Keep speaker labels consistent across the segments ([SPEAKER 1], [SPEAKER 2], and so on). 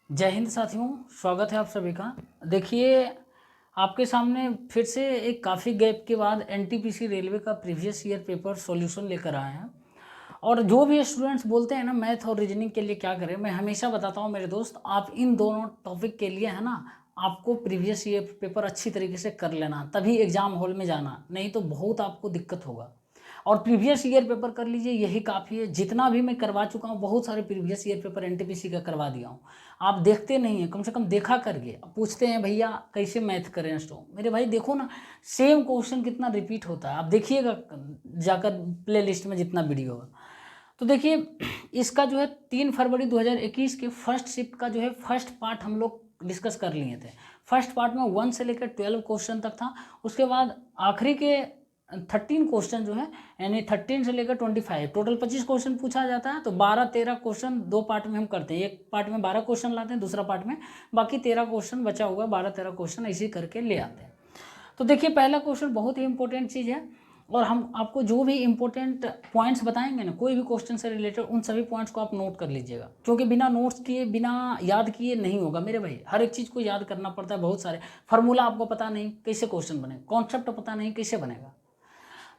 [SPEAKER 1] जय हिंद साथियों, स्वागत है आप सभी का। देखिए, आपके सामने फिर से एक काफ़ी गैप के बाद एनटीपीसी रेलवे का प्रीवियस ईयर पेपर सॉल्यूशन लेकर आए हैं। और जो भी स्टूडेंट्स बोलते हैं ना मैथ और रीजनिंग के लिए क्या करें, मैं हमेशा बताता हूँ मेरे दोस्त, आप इन दोनों टॉपिक के लिए है ना, आपको प्रीवियस ईयर पेपर अच्छी तरीके से कर लेना, तभी एग्ज़ाम हॉल में जाना, नहीं तो बहुत आपको दिक्कत होगा। और प्रीवियस ईयर पेपर कर लीजिए, यही काफ़ी है। जितना भी मैं करवा चुका हूँ, बहुत सारे प्रीवियस ईयर पेपर एनटीपीसी का करवा दिया हूँ। आप देखते नहीं हैं, कम से कम देखा करके। पूछते हैं भैया कैसे मैथ करें स्टो, मेरे भाई देखो ना, सेम क्वेश्चन कितना रिपीट होता है, आप देखिएगा जाकर प्ले लिस्ट में जितना वीडियो होगा। तो देखिए, इसका जो है 3 फरवरी 2021 के फर्स्ट शिफ्ट का जो है फर्स्ट पार्ट हम लोग डिस्कस कर लिए थे। फर्स्ट पार्ट में 1 से लेकर 12 क्वेश्चन तक था। उसके बाद आखिरी के 13 क्वेश्चन जो है, यानी 13 से लेकर 25, टोटल 25 क्वेश्चन पूछा जाता है। तो 12-13 क्वेश्चन दो पार्ट में हम करते हैं। एक पार्ट में 12 क्वेश्चन लाते हैं, दूसरा पार्ट में बाकी 13 क्वेश्चन बचा हुआ, 12-13 क्वेश्चन ऐसे करके ले आते हैं। तो देखिए, पहला क्वेश्चन बहुत ही इंपॉर्टेंट चीज़ है, और हम आपको जो भी इंपॉर्टेंट पॉइंट्स बताएंगे ना, कोई भी क्वेश्चन से रिलेटेड, उन सभी पॉइंट्स को आप नोट कर लीजिएगा, क्योंकि बिना नोट्स किए, बिना याद किए नहीं होगा मेरे भाई। हर एक चीज़ को याद करना पड़ता है। बहुत सारे फार्मूला आपको पता नहीं, कैसे क्वेश्चन बनेगा, कॉन्सेप्ट पता नहीं, कैसे बनेगा।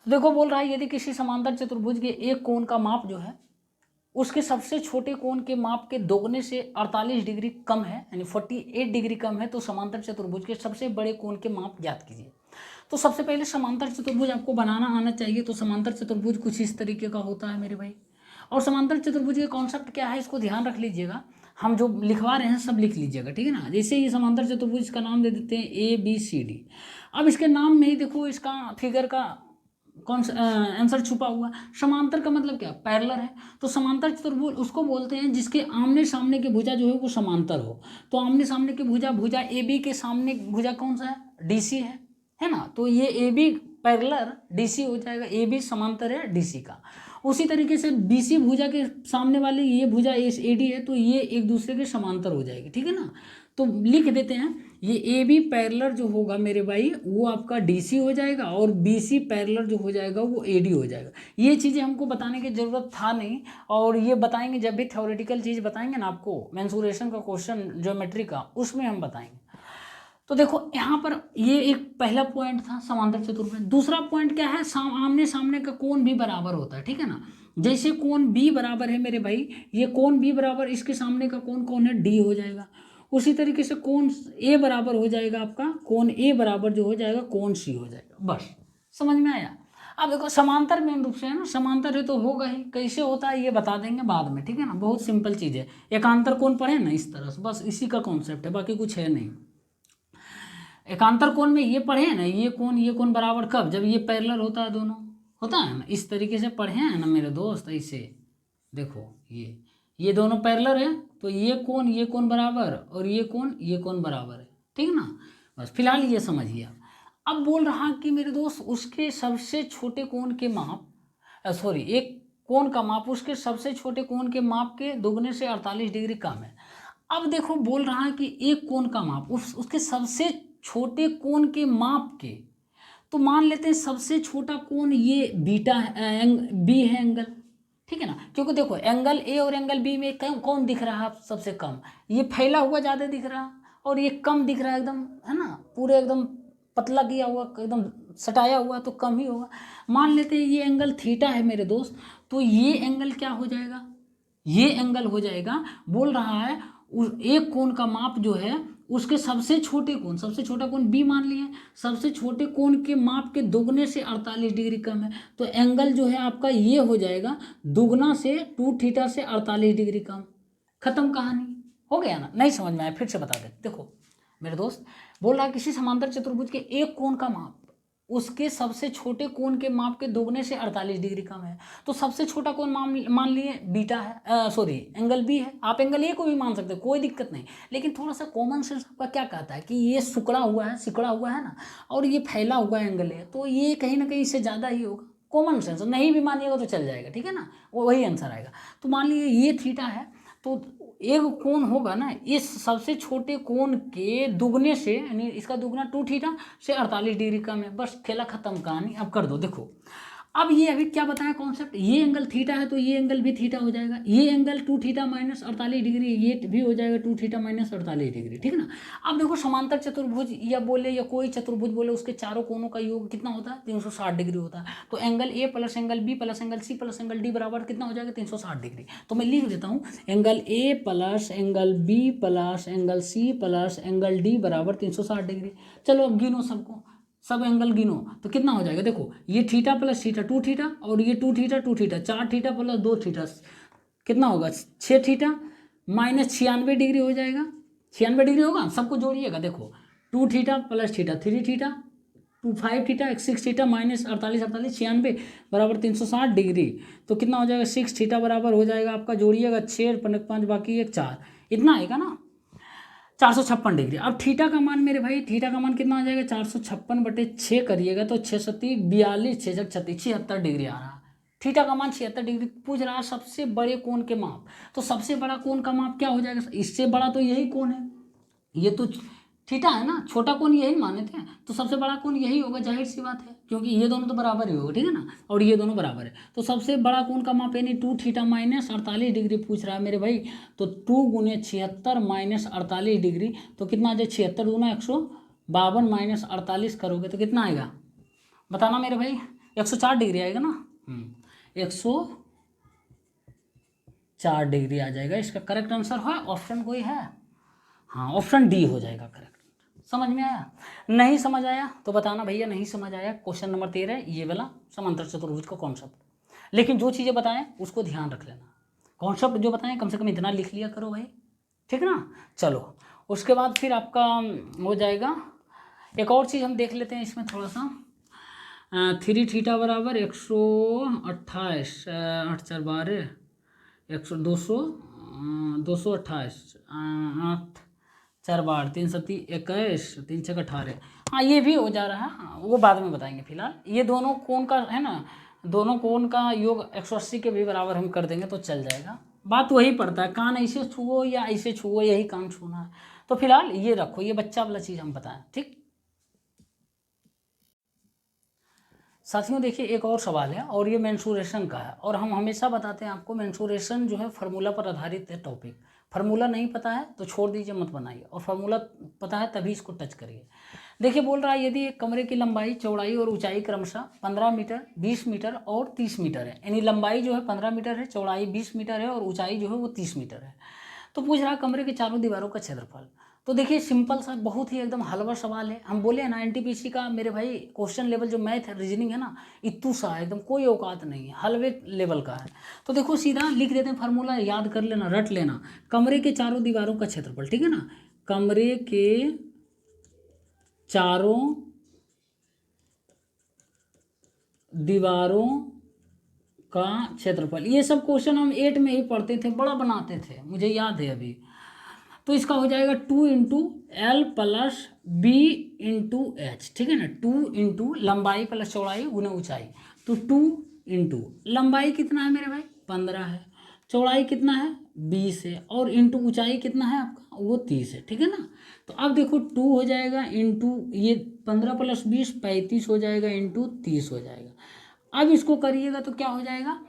[SPEAKER 1] तो देखो, बोल रहा है यदि किसी समांतर चतुर्भुज के एक कोण का माप जो है उसके सबसे छोटे कोण के माप के दोगुने से 48 डिग्री कम है, यानी 48 डिग्री कम है, तो समांतर चतुर्भुज के सबसे बड़े कोण के माप ज्ञात कीजिए। तो सबसे पहले समांतर चतुर्भुज आपको बनाना आना चाहिए। तो समांतर चतुर्भुज कुछ इस तरीके का होता है मेरे भाई। और समांतर चतुर्भुज के कॉन्सेप्ट क्या है, इसको ध्यान रख लीजिएगा। हम जो लिखवा रहे हैं सब लिख लीजिएगा, ठीक है ना। जैसे ये समांतर चतुर्भुज का नाम दे देते हैं ABCD। अब इसके नाम में ही देखो, इसका फिगर का कौन सा आंसर छुपा हुआ। समांतर का मतलब क्या, पैरेलल है। तो समांतर चतुर्भुज उसको बोलते हैं जिसके आमने सामने की भुजा जो है वो समांतर हो। तो आमने सामने की भुजा, भुजा AB के सामने भुजा कौन सा है, DC है ना। तो ये AB पैरेलल DC हो जाएगा, AB समांतर है DC का। उसी तरीके से BC भुजा के सामने वाली ये भुजा AD है, तो ये एक दूसरे के समांतर हो जाएगी, ठीक है ना। तो लिख देते हैं, ये AB पैरेलल जो होगा मेरे भाई वो आपका DC हो जाएगा, और BC पैरेलल जो हो जाएगा वो AD हो जाएगा। ये चीज़ें हमको बताने की ज़रूरत था नहीं, और ये बताएंगे जब भी थ्योरेटिकल चीज़ बताएंगे ना आपको, मेंसुरेशन का क्वेश्चन ज्योमेट्री का, उसमें हम बताएंगे। तो देखो यहाँ पर ये एक पहला पॉइंट था समांतर चतुर्भुज। दूसरा पॉइंट क्या है, आमने सामने का कोण भी बराबर होता है, ठीक है ना। जैसे कोण B बराबर है मेरे भाई, ये कोण B बराबर, इसके सामने का कोण कौन है, D हो जाएगा। उसी तरीके से कोण A बराबर हो जाएगा आपका, कोण A बराबर जो हो जाएगा कोण C हो जाएगा। बस समझ में आया। अब देखो, समांतर मेन रूप से है ना, समांतर है तो होगा ही, कैसे होता है ये बता देंगे बाद में, ठीक है ना। बहुत सिंपल चीज़ है, एकांतर कोण पढ़े ना इस तरह से, बस इसी का कॉन्सेप्ट है, बाकी कुछ है नहीं। एकांतर कोण में ये पढ़े हैं ना, ये कोण बराबर कब, जब ये पैरेलल होता है, दोनों होता है ना, इस तरीके से पढ़े हैं ना मेरे दोस्त। ऐसे देखो, ये दोनों पैरेलल है, तो ये कोण बराबर, और ये कोण बराबर है, ठीक ना। बस फिलहाल ये समझिए आप। अब बोल रहा कि मेरे दोस्त उसके सबसे छोटे कोण के माप, सॉरी, एक कोण का माप उसके सबसे छोटे कोण के माप के दोगुने से 48 डिग्री कम है। अब देखो, बोल रहा है कि एक कोण का माप उसके सबसे छोटे कोण के माप के, तो मान लेते हैं सबसे छोटा कोण ये बीटा बी है एंगल, ठीक है ना। क्योंकि देखो, एंगल A और एंगल B में कौन दिख रहा है सबसे कम, ये फैला हुआ ज़्यादा दिख रहा है, और ये कम दिख रहा है एकदम, है ना, पूरे एकदम पतला किया हुआ, एकदम सटाया हुआ, तो कम ही होगा। मान लेते हैं ये एंगल थीटा है मेरे दोस्त, तो ये एंगल क्या हो जाएगा, ये एंगल हो जाएगा, बोल रहा है एक कोण का माप जो है उसके सबसे छोटे कोण, सबसे छोटा कोण B मान लिए, सबसे छोटे कोण के माप के दोगुने से 48 डिग्री कम है, तो एंगल जो है आपका ये हो जाएगा दुगना से 2 थीटा से 48 डिग्री कम। खत्म कहानी, हो गया ना। नहीं समझ में आया, फिर से बता दे। देखो मेरे दोस्त, बोल रहा किसी समांतर चतुर्भुज के एक कोण का माप उसके सबसे छोटे कोण के माप के दोगुने से 48 डिग्री कम है, तो सबसे छोटा कोण मान लिए बीटा है, सॉरी एंगल B है। आप एंगल A को भी मान सकते हो, कोई दिक्कत नहीं, लेकिन थोड़ा सा कॉमन सेंस आपका क्या कहता है कि ये सिकुड़ा हुआ है ना, और ये फैला हुआ एंगल है, तो ये कहीं ना कहीं इससे ज़्यादा ही होगा। कॉमन सेंस, नहीं भी मानिएगा तो चल जाएगा, ठीक है ना, वही आंसर आएगा। तो मान लीजिए ये थीटा है, तो एक कोण होगा ना इस सबसे छोटे कोण के दुगने से, यानी इसका दुगना 2 थीटा से 48 डिग्री कम है। बस खेला खत्म कहानी। अब कर दो, देखो अब ये अभी क्या बताया कॉन्सेप्ट, ये एंगल थीटा है तो ये एंगल भी थीटा हो जाएगा, ये एंगल 2 थीटा माइनस 48 डिग्री, ये भी हो जाएगा 2 थीटा माइनस 48 डिग्री, ठीक है ना। अब देखो समांतर चतुर्भुज या बोले या कोई चतुर्भुज बोले, उसके चारों कोनों का योग कितना होता है, 360 डिग्री होता है। तो angle A plus angle B plus angle C plus angle D बराबर कितना हो जाएगा, 360 डिग्री। तो मैं लिख देता हूँ, angle A plus angle B plus angle C plus angle D बराबर 360 डिग्री। चलो अब गिनो सबको, सब एंगल गिनो तो कितना हो जाएगा, देखो ये थीटा प्लस थीटा 2 थीटा, और ये 2 theta 2 theta, 4 theta plus 2 theta कितना होगा, 6 थीटा माइनस 96 डिग्री हो जाएगा। 96 डिग्री होगा, सबको जोड़िएगा, देखो 2 theta plus theta 3 theta 5 theta 6 theta minus 48 48 96 बराबर 360 डिग्री। तो कितना हो जाएगा, 6 थीटा बराबर हो जाएगा आपका, जोड़िएगा 6 5 बाकी 1 4, इतना आएगा ना, 456 डिग्री। अब थीटा का मान मेरे भाई, थीटा का मान कितना आ जाएगा, 456/6 करिएगा तो 6 सत्ती 42 6 36 76 डिग्री आ रहा है। थीटा का मान 76 डिग्री पूछ रहा है, सबसे बड़े कोण के माप। तो सबसे बड़ा कोण का माप क्या हो जाएगा, इससे बड़ा तो यही कोण है, ये तो थीटा है ना, छोटा कोण यही माने थे, तो सबसे बड़ा कोण यही होगा, जाहिर सी बात है, क्योंकि ये दोनों तो बराबर ही होगा, ठीक है ना, और ये दोनों बराबर है। तो सबसे बड़ा कोण का माप यानी 2 थीटा माइनस 48 डिग्री पूछ रहा है मेरे भाई। तो 2 गुने 76 माइनस 48 डिग्री, तो कितना आ जाए, 76 दूना 152 माइनस 48 करोगे तो कितना आएगा, बताना मेरे भाई, 104 डिग्री आएगा ना। 104 डिग्री आ जाएगा। इसका करेक्ट आंसर है ऑप्शन कोई है, हाँ ऑप्शन डी हो जाएगा करेक्ट। समझ में आया, नहीं समझ आया तो बताना भैया नहीं समझ आया। क्वेश्चन नंबर 13 ये वाला समांतर चतुर्भुज का कॉन्सेप्ट, लेकिन जो चीज़ें बताएं उसको ध्यान रख लेना, कॉन्सेप्ट जो बताएं कम से कम इतना लिख लिया करो भाई, ठीक है ना। चलो उसके बाद फिर आपका हो जाएगा, एक और चीज़ हम देख लेते हैं इसमें थोड़ा सा, 3 थीटा बराबर 128 8 4 12 228 8 4 12 3 7 21 3 6 18। हाँ ये भी हो जा रहा है, हाँ, वो बाद में बताएंगे। फिलहाल ये दोनों कोण का है ना, दोनों कोण का योग 180 के भी बराबर हम कर देंगे तो चल जाएगा। बात वही पड़ता है, कान ऐसे छुओ या ऐसे छुओ, यही कान छूना है। तो फिलहाल ये रखो, ये बच्चा वाला चीज़ हम बताएं, ठीक। साथियों देखिए एक और सवाल है, और ये मेंसुरेशन का है, और हम हमेशा बताते हैं आपको मेंसुरेशन जो है फार्मूला पर आधारित है टॉपिक। फार्मूला नहीं पता है तो छोड़ दीजिए, मत बनाइए, और फार्मूला पता है तभी इसको टच करिए। देखिए बोल रहा है यदि एक कमरे की लंबाई चौड़ाई और ऊंचाई क्रमशः 15 मीटर 20 मीटर और 30 मीटर है, यानी लंबाई जो है 15 मीटर है, चौड़ाई 20 मीटर है और ऊंचाई जो है वो 30 मीटर है, तो पूछ रहा है कमरे के चारों दीवारों का क्षेत्रफल। तो देखिए सिंपल सा, बहुत ही एकदम हलवा सवाल है। हम बोले ना एनटीपीसी का मेरे भाई क्वेश्चन लेवल जो मैथ है रीजनिंग है ना, इतू सा है एकदम, कोई औकात नहीं है, हलवे लेवल का है। तो देखो सीधा लिख देते हैं, फार्मूला याद कर लेना, रट लेना, कमरे के चारों दीवारों का क्षेत्रफल, ठीक है ना, कमरे के चारों दीवारों का क्षेत्रफल। ये सब क्वेश्चन हम 8 में ही पढ़ते थे, बड़ा बनाते थे, मुझे याद है अभी। तो इसका हो जाएगा 2 into L plus B into H, ठीक है ना, 2 इंटू लंबाई प्लस चौड़ाई गुना ऊंचाई, तो 2 इंटू लंबाई कितना है मेरे भाई 15 है, चौड़ाई कितना है 20 है, और इंटू ऊंचाई कितना है आपका वो 30 है, ठीक है ना। तो अब देखो 2 हो जाएगा इंटू ये 15 प्लस 20 35 हो जाएगा, इंटू 30 हो जाएगा। अब इसको करिएगा तो क्या हो जाएगा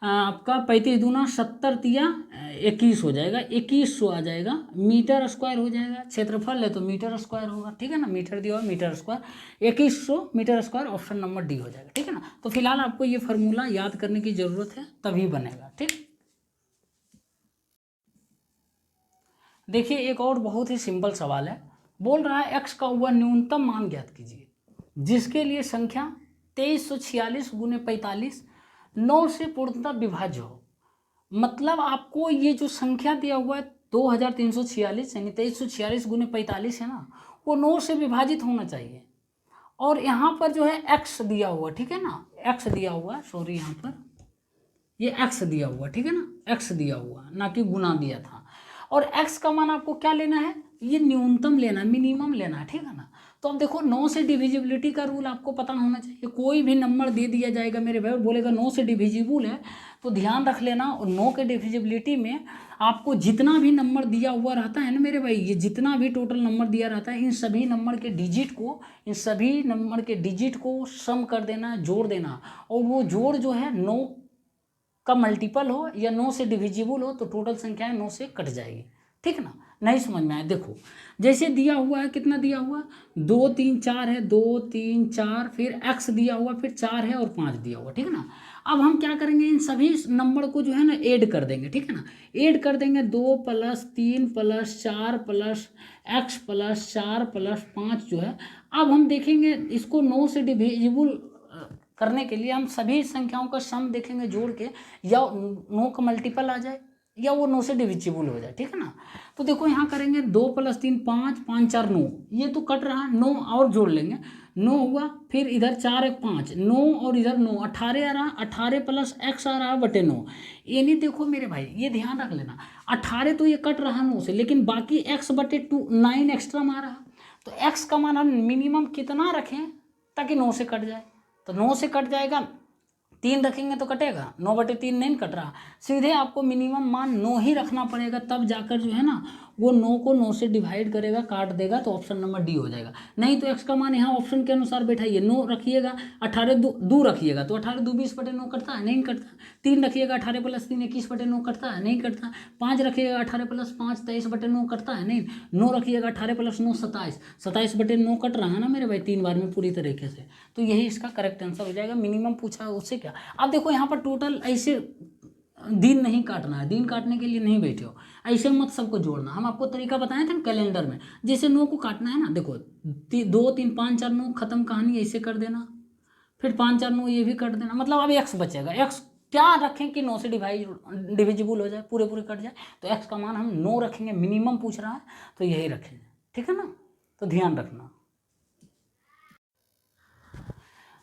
[SPEAKER 1] आपका 35 दूना 70 तिया 21 हो जाएगा, 2100 आ जाएगा, मीटर स्क्वायर हो जाएगा, क्षेत्रफल है तो मीटर स्क्वायर होगा, ठीक है ना, मीटर दिया हुआ meter square, 2100 meter square, option number D हो जाएगा, ठीक है ना। तो फिलहाल आपको ये फार्मूला याद करने की जरूरत है तभी बनेगा, ठीक। देखिए एक और बहुत ही सिंपल सवाल है, बोल रहा है एक्स का वह न्यूनतम मान ज्ञात कीजिए जिसके लिए संख्या 2346 गुने 45 9 से पूर्णतः विभाज्य हो। मतलब आपको ये जो संख्या दिया हुआ है 2346 यानी 2346 गुने 45 है ना, वो 9 से विभाजित होना चाहिए, और यहाँ पर जो है एक्स दिया हुआ, ठीक है ना, एक्स दिया हुआ, सॉरी यहाँ पर ये एक्स दिया हुआ, ठीक है ना, एक्स दिया हुआ ना कि गुना दिया था, और एक्स का मान आपको क्या लेना है, ये न्यूनतम लेना है, मिनिमम लेना है, ठीक है ना। तो अब देखो 9 से डिविजिबिलिटी का रूल आपको पता होना चाहिए, कोई भी नंबर दे दिया जाएगा मेरे भाई, बोलेगा 9 से डिविजिबल है तो ध्यान रख लेना, और 9 के डिविजिबिलिटी में आपको जितना भी नंबर दिया हुआ रहता है ना मेरे भाई, ये जितना भी टोटल नंबर दिया रहता है, इन सभी नंबर के डिजिट को सम कर देना, जोड़ देना, और वो जोड़ जो है 9 का मल्टीपल हो या 9 से डिविजिबल हो तो टोटल संख्याएं 9 से कट जाएगी। ठीक है ना? नहीं समझ में आया? देखो जैसे दिया हुआ है, कितना दिया हुआ, 2 3 4 है, 2 3 4, फिर x दिया हुआ, फिर 4 है और 5 दिया हुआ। ठीक है ना? अब हम क्या करेंगे, इन सभी नंबर को जो है ना ऐड कर देंगे। ठीक है ना? ऐड कर देंगे, 2 + 3 + 4 + x + 4 + 5 जो है। अब हम देखेंगे इसको 9 से डिविजिबल करने के लिए हम सभी संख्याओं का सम देखेंगे जोड़ के, या 9 का मल्टीपल आ जाए या वो 9 से डिविजिबल हो जाए। ठीक है ना? तो देखो यहाँ करेंगे 2 + 3 5, 5 4 9, ये तो कट रहा है, 9 और जोड़ लेंगे, 9 हुआ, फिर इधर 4 1 5, 9 और इधर 9, 18 आ रहा, 18 + x आ रहा है बटे 9। ये नहीं, देखो मेरे भाई ये ध्यान रख लेना, 18 तो ये कट रहा 9 से, लेकिन बाकी x बटे 2 9 एक्स्ट्रा में आ रहा, तो x का मान हम मिनिमम कितना रखें ताकि 9 से कट जाए। तो 9 से कट जाएगा, 3 रखेंगे तो कटेगा, 9/3 नहीं कट रहा, सीधे आपको मिनिमम मान 9 ही रखना पड़ेगा, तब जाकर जो है ना वो 9 को 9 से डिवाइड करेगा, काट देगा, तो ऑप्शन नंबर डी हो जाएगा। नहीं तो x का मान यहाँ ऑप्शन के अनुसार बैठाइए, 9 रखिएगा, 18 दो रखिएगा तो 18 2 20/9 कटता है, नहीं कटता। 3 रखिएगा, 18 + 3 21/9 कटता है, नहीं कटता। 5 रखिएगा, 18 + 5 23/9 कटता है, नहीं। 9 रखिएगा, 18 + 9 27, 27/9 कट रहा है ना मेरे भाई 3 बार में पूरी तरीके से। तो यही इसका करेक्ट आंसर हो जाएगा। मिनिमम पूछा है उससे क्या। अब देखो यहाँ पर टोटल ऐसे दिन नहीं काटना है, दिन काटने के लिए नहीं बैठे हो, ऐसे मत सबको जोड़ना। हम आपको तरीका बताए थे ना कैलेंडर में, जैसे 9 को काटना है ना, देखो 2 3 5 4 9 खत्म कहानी, ऐसे कर देना, फिर 5 4 9 ये भी कर देना, मतलब अब x बचेगा। x क्या रखें कि 9 से डिविजिबल हो जाए, पूरे पूरे कट जाए, तो x का मान हम 9 रखेंगे, मिनिमम पूछ रहा है तो यही रखेंगे। ठीक है ना? तो ध्यान रखना।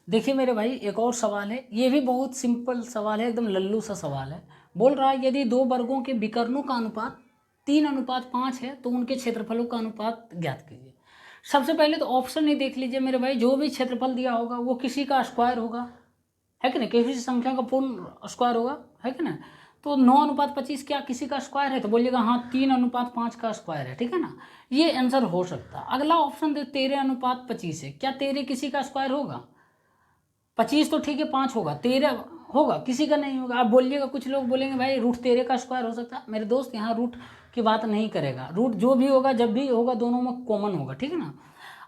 [SPEAKER 1] देखिए मेरे भाई एक और सवाल है, ये भी बहुत सिंपल सवाल है, एकदम लल्लू सा सवाल है। बोल रहा है यदि 2 वर्गों के विकर्णों का अनुपात 3:5 है तो उनके क्षेत्रफलों का अनुपात ज्ञात कीजिए। सबसे पहले तो ऑप्शन नहीं देख लीजिए मेरे भाई, जो भी क्षेत्रफल दिया होगा वो किसी का स्क्वायर होगा, है कि नहीं, किसी संख्या का पूर्ण स्क्वायर होगा, है कि ना। तो 9:25 क्या किसी का स्क्वायर है, तो बोलिएगा हाँ 3:5 का स्क्वायर है। ठीक है ना? ये आंसर हो सकता है। अगला ऑप्शन दे 13:25 है, क्या 13 किसी का स्क्वायर होगा? 25 तो ठीक है, 5 होगा, 13 होगा, किसी का नहीं होगा। आप बोलिएगा, कुछ लोग बोलेंगे भाई √13 का स्क्वायर हो सकता है। मेरे दोस्त यहाँ रूट की बात नहीं करेगा, रूट जो भी होगा जब भी होगा दोनों में कॉमन होगा। ठीक है ना?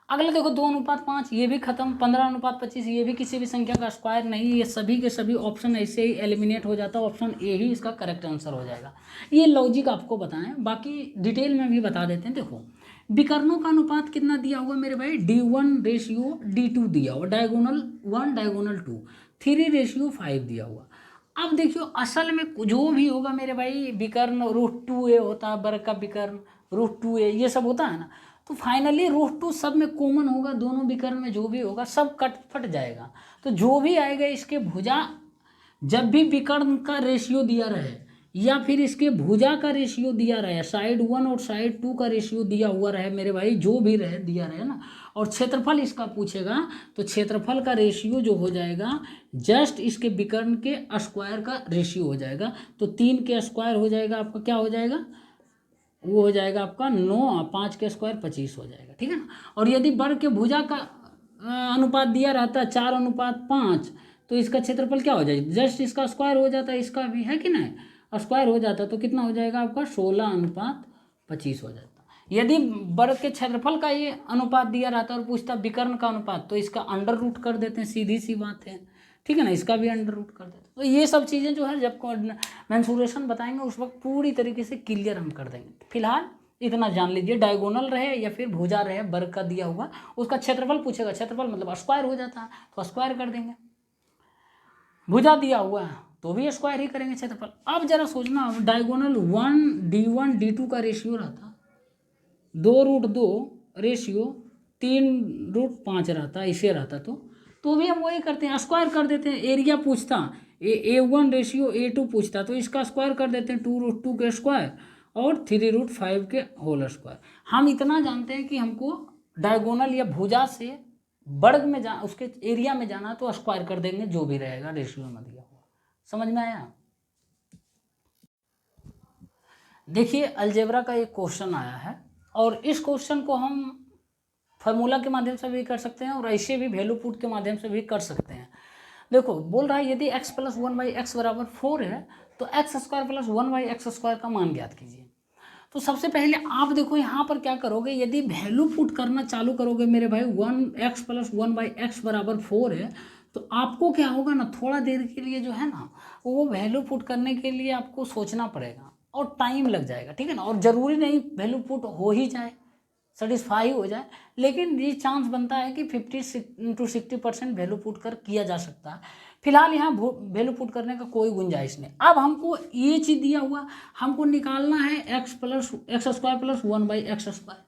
[SPEAKER 1] अगला देखो 2:5, ये भी खत्म। 15:25 ये भी किसी भी संख्या का स्क्वायर नहीं, ये सभी के सभी ऑप्शन ऐसे ही एलिमिनेट हो जाता है। ऑप्शन ए ही इसका करेक्ट आंसर हो जाएगा। ये लॉजिक आपको बताएं, बाकी डिटेल में भी बता देते हैं। देखो विकर्णों का अनुपात कितना दिया हुआ मेरे भाई, D1:D2 दिया हुआ, डायगोनल 1 डायगोनल 2, 3:5 दिया हुआ। अब देखियो असल में जो भी होगा मेरे भाई, विकर्ण √2a होता है, वर्ग का विकर्ण √2a, ये सब होता है ना, तो फाइनली √2 सब में कॉमन होगा, दोनों विकर्ण में जो भी होगा सब कट फट जाएगा। तो जो भी आएगा इसके भुजा, जब भी विकर्ण का रेशियो दिया रहे या फिर इसके भुजा का रेशियो दिया रहे, साइड 1 और साइड 2 का रेशियो दिया हुआ रहे मेरे भाई, जो भी रहे दिया रहे ना, और क्षेत्रफल इसका पूछेगा तो क्षेत्रफल का रेशियो जो हो जाएगा जस्ट इसके विकर्ण के स्क्वायर का रेशियो हो जाएगा। तो 3 के स्क्वायर हो जाएगा आपका, क्या हो जाएगा, वो हो जाएगा आपका 9, 5 के स्क्वायर 25 हो जाएगा। ठीक है ना? और यदि वर्ग के भुजा का अनुपात दिया रहता है 4:5, तो इसका क्षेत्रफल क्या हो जाएगा, जस्ट इसका स्क्वायर हो जाता है, इसका भी है कि नहीं, स्क्वायर हो जाता तो कितना हो जाएगा आपका 16:25 हो जाता। यदि वर्ग के क्षेत्रफल का ये अनुपात दिया रहता और पूछता विकर्ण का अनुपात, तो इसका अंडर रूट कर देते हैं, सीधी सी बात है। ठीक है ना? इसका भी अंडर रूट कर देते हैं। तो ये सब चीज़ें जो है जब मेंसुरेशन बताएंगे उस वक्त पूरी तरीके से क्लियर हम कर देंगे। फिलहाल इतना जान लीजिए, डायगोनल रहे या फिर भुजा रहे वर्ग का दिया हुआ, उसका क्षेत्रफल पूछेगा, क्षेत्रफल मतलब स्क्वायर हो जाता है तो स्क्वायर कर देंगे। भुजा दिया हुआ है तो भी स्क्वायर ही करेंगे क्षेत्रफल। अब जरा सोचना, डायगोनल 1D1D2 का रेशियो रहता 2√2 रेशियो 3√5 रहता, इसे रहता तो भी हम वही करते हैं, स्क्वायर कर देते हैं। एरिया पूछता A1 रेशियो A2 पूछता तो इसका स्क्वायर कर देते हैं, 2√2 के स्क्वायर और 3√5 के होल स्क्वायर। हम इतना जानते हैं कि हमको डायगोनल या भुजा से वर्ग में जा, उसके एरिया में जाना तो स्क्वायर कर देंगे, जो भी रहेगा रेशियो में दिया हुआ। समझ में आया? देखिए अलजेब्रा का एक क्वेश्चन आया है और इस क्वेश्चन को हम फार्मूला के माध्यम से भी कर सकते हैं और ऐसे भी वैल्यू पुट के माध्यम से भी कर सकते हैं। देखो बोल रहा है यदि x प्लस 1/x बराबर 4 है तो x square plus 1/x square का मान ज्ञात कीजिए। तो सबसे पहले आप देखो यहाँ पर क्या करोगे, यदि वैल्यू पुट करना चालू करोगे मेरे भाई 1x प्लस 1/x बराबर 4 है तो आपको क्या होगा ना, थोड़ा देर के लिए जो है ना वो वैल्यू पुट करने के लिए आपको सोचना पड़ेगा और टाइम लग जाएगा, ठीक है ना। और ज़रूरी नहीं वैल्यू पुट हो ही जाए, सेटिस्फाई हो जाए, लेकिन ये चांस बनता है कि 50-60% वैल्यू पुट कर किया जा सकता है। फिलहाल यहाँ वैल्यू पुट करने का कोई गुंजाइश नहीं। अब हमको ये चीज़ दिया हुआ, हमको निकालना है x square plus 1/x square,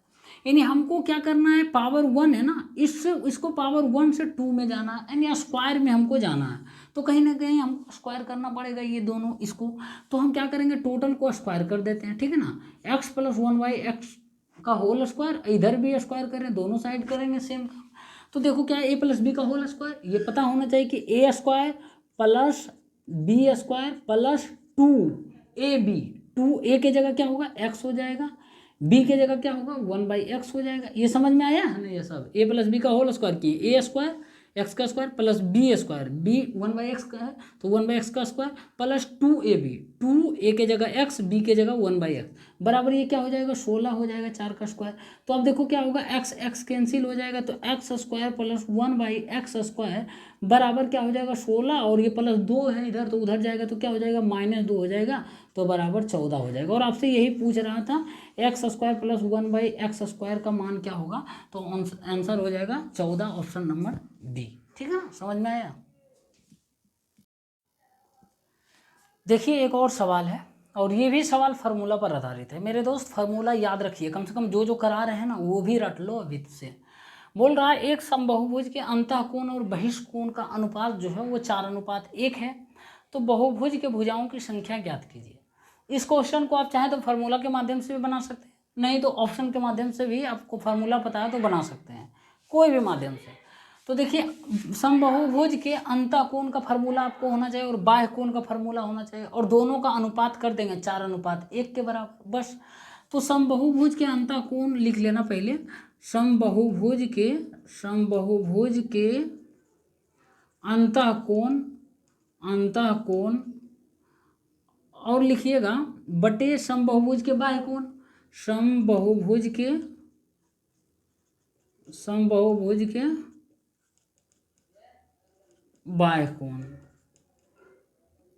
[SPEAKER 1] यानी हमको क्या करना है, पावर 1 है ना, इसको पावर 1 से 2 में जाना है, यानी स्क्वायर में हमको जाना है। तो कहीं ना कहीं हमको स्क्वायर करना पड़ेगा ये दोनों इसको। तो हम क्या करेंगे, टोटल को स्क्वायर कर देते हैं, ठीक है ना। एक्स प्लस 1/x का होल स्क्वायर, इधर भी स्क्वायर करें, दोनों साइड करेंगे सेम काम। तो देखो क्या है, a प्लस बी का होल स्क्वायर, ये पता होना चाहिए कि a square plus B square plus 2ab, 2a के जगह क्या होगा x हो जाएगा, b के जगह क्या होगा 1/x हो जाएगा। ये समझ में आया है ना, ये सब a प्लस बी का होल स्क्वायर किए, a स्क्वायर एक्स का square plus B square, B 1/x का है तो 1/x का स्क्वायर प्लस 2ab, 2a के जगह x, b के जगह 1/x बराबर ये क्या हो जाएगा 16 हो जाएगा, 4 का स्क्वायर। तो अब देखो क्या होगा, x कैंसिल हो जाएगा तो x square plus 1/x square बराबर क्या हो जाएगा 16, और ये प्लस 2 है इधर तो उधर जाएगा तो क्या हो जाएगा -2 हो जाएगा, तो बराबर 14 हो जाएगा। और आपसे यही पूछ रहा था x square plus 1/x square का मान क्या होगा, तो आंसर हो जाएगा 14, ऑप्शन नंबर डी, ठीक है ना, समझ में आया। देखिए एक और सवाल है और ये भी सवाल फार्मूला पर आधारित है मेरे दोस्त। फार्मूला याद रखिए, कम से कम जो जो करा रहे हैं ना वो भी रट लो अभी से। बोल रहा है एक समबाहुभुज के अंतःकोण और बहिष्कोण का अनुपात जो है वो 4:1 है, तो बहुभुज के भुजाओं की संख्या ज्ञात कीजिए। इस क्वेश्चन को आप चाहें तो फार्मूला के माध्यम से भी बना सकते हैं, नहीं तो ऑप्शन के माध्यम से भी, आपको फार्मूला पता है तो बना सकते हैं, कोई भी माध्यम से। तो देखिए समबाहुभुज के अंतःकोण का फार्मूला आपको होना चाहिए और बाह्य कोण का फार्मूला होना चाहिए, और दोनों का अनुपात कर देंगे 4:1 के बराबर बस। तो समबाहुभुज के अंतःकोण लिख लेना पहले, समबाहुभुज के अंतःकोण और लिखिएगा बटे समबाहुभुज के बाह्य कोण, समबाहुभुज के बाह्य कोण,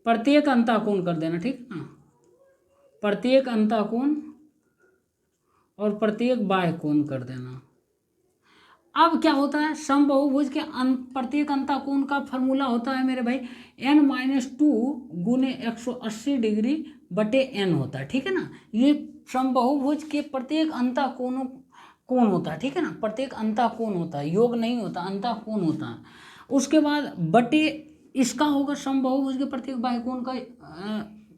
[SPEAKER 1] प्रत्येक अंतःकोण कर देना, ठीक है ना, प्रत्येक अंतःकोण और प्रत्येक बाह्य कोण कर देना। अब क्या होता है, समबाहुभुज के प्रत्येक अंतःकोण का फार्मूला होता है मेरे भाई n-2 गुने 180 डिग्री बटे n होता है, ठीक है ना। ये समबाहुभुज के प्रत्येक अंतःकोण कोण होता है, ठीक है ना, प्रत्येक अंतःकोण होता है, योग नहीं होता, अंतःकोण होता है। उसके बाद बटे इसका होगा समबाहुभुज के प्रत्येक बाह्य कोण का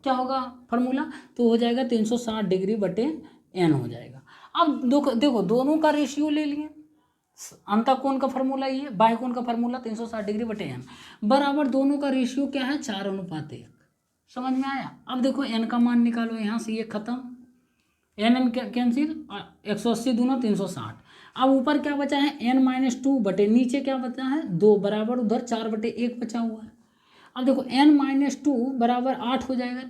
[SPEAKER 1] क्या होगा फार्मूला, तो हो जाएगा 360 डिग्री बटे n हो जाएगा। अब देखो दोनों का रेशियो ले लिए, अंतःकोण का फार्मूला ये, बाह्य कोण का फार्मूला 360 डिग्री बटे n बराबर दोनों का रेशियो क्या है 4:1। समझ में आया। अब देखो n का मान निकालो, यहाँ से ये खत्म, n कैंसिल, 180 दूना 360। अब ऊपर क्या बचा है n-2 बटे नीचे क्या बचा है 2 बराबर उधर 4/1 बचा हुआ है। अब देखो n-2 बराबर 8 हो जाएगा,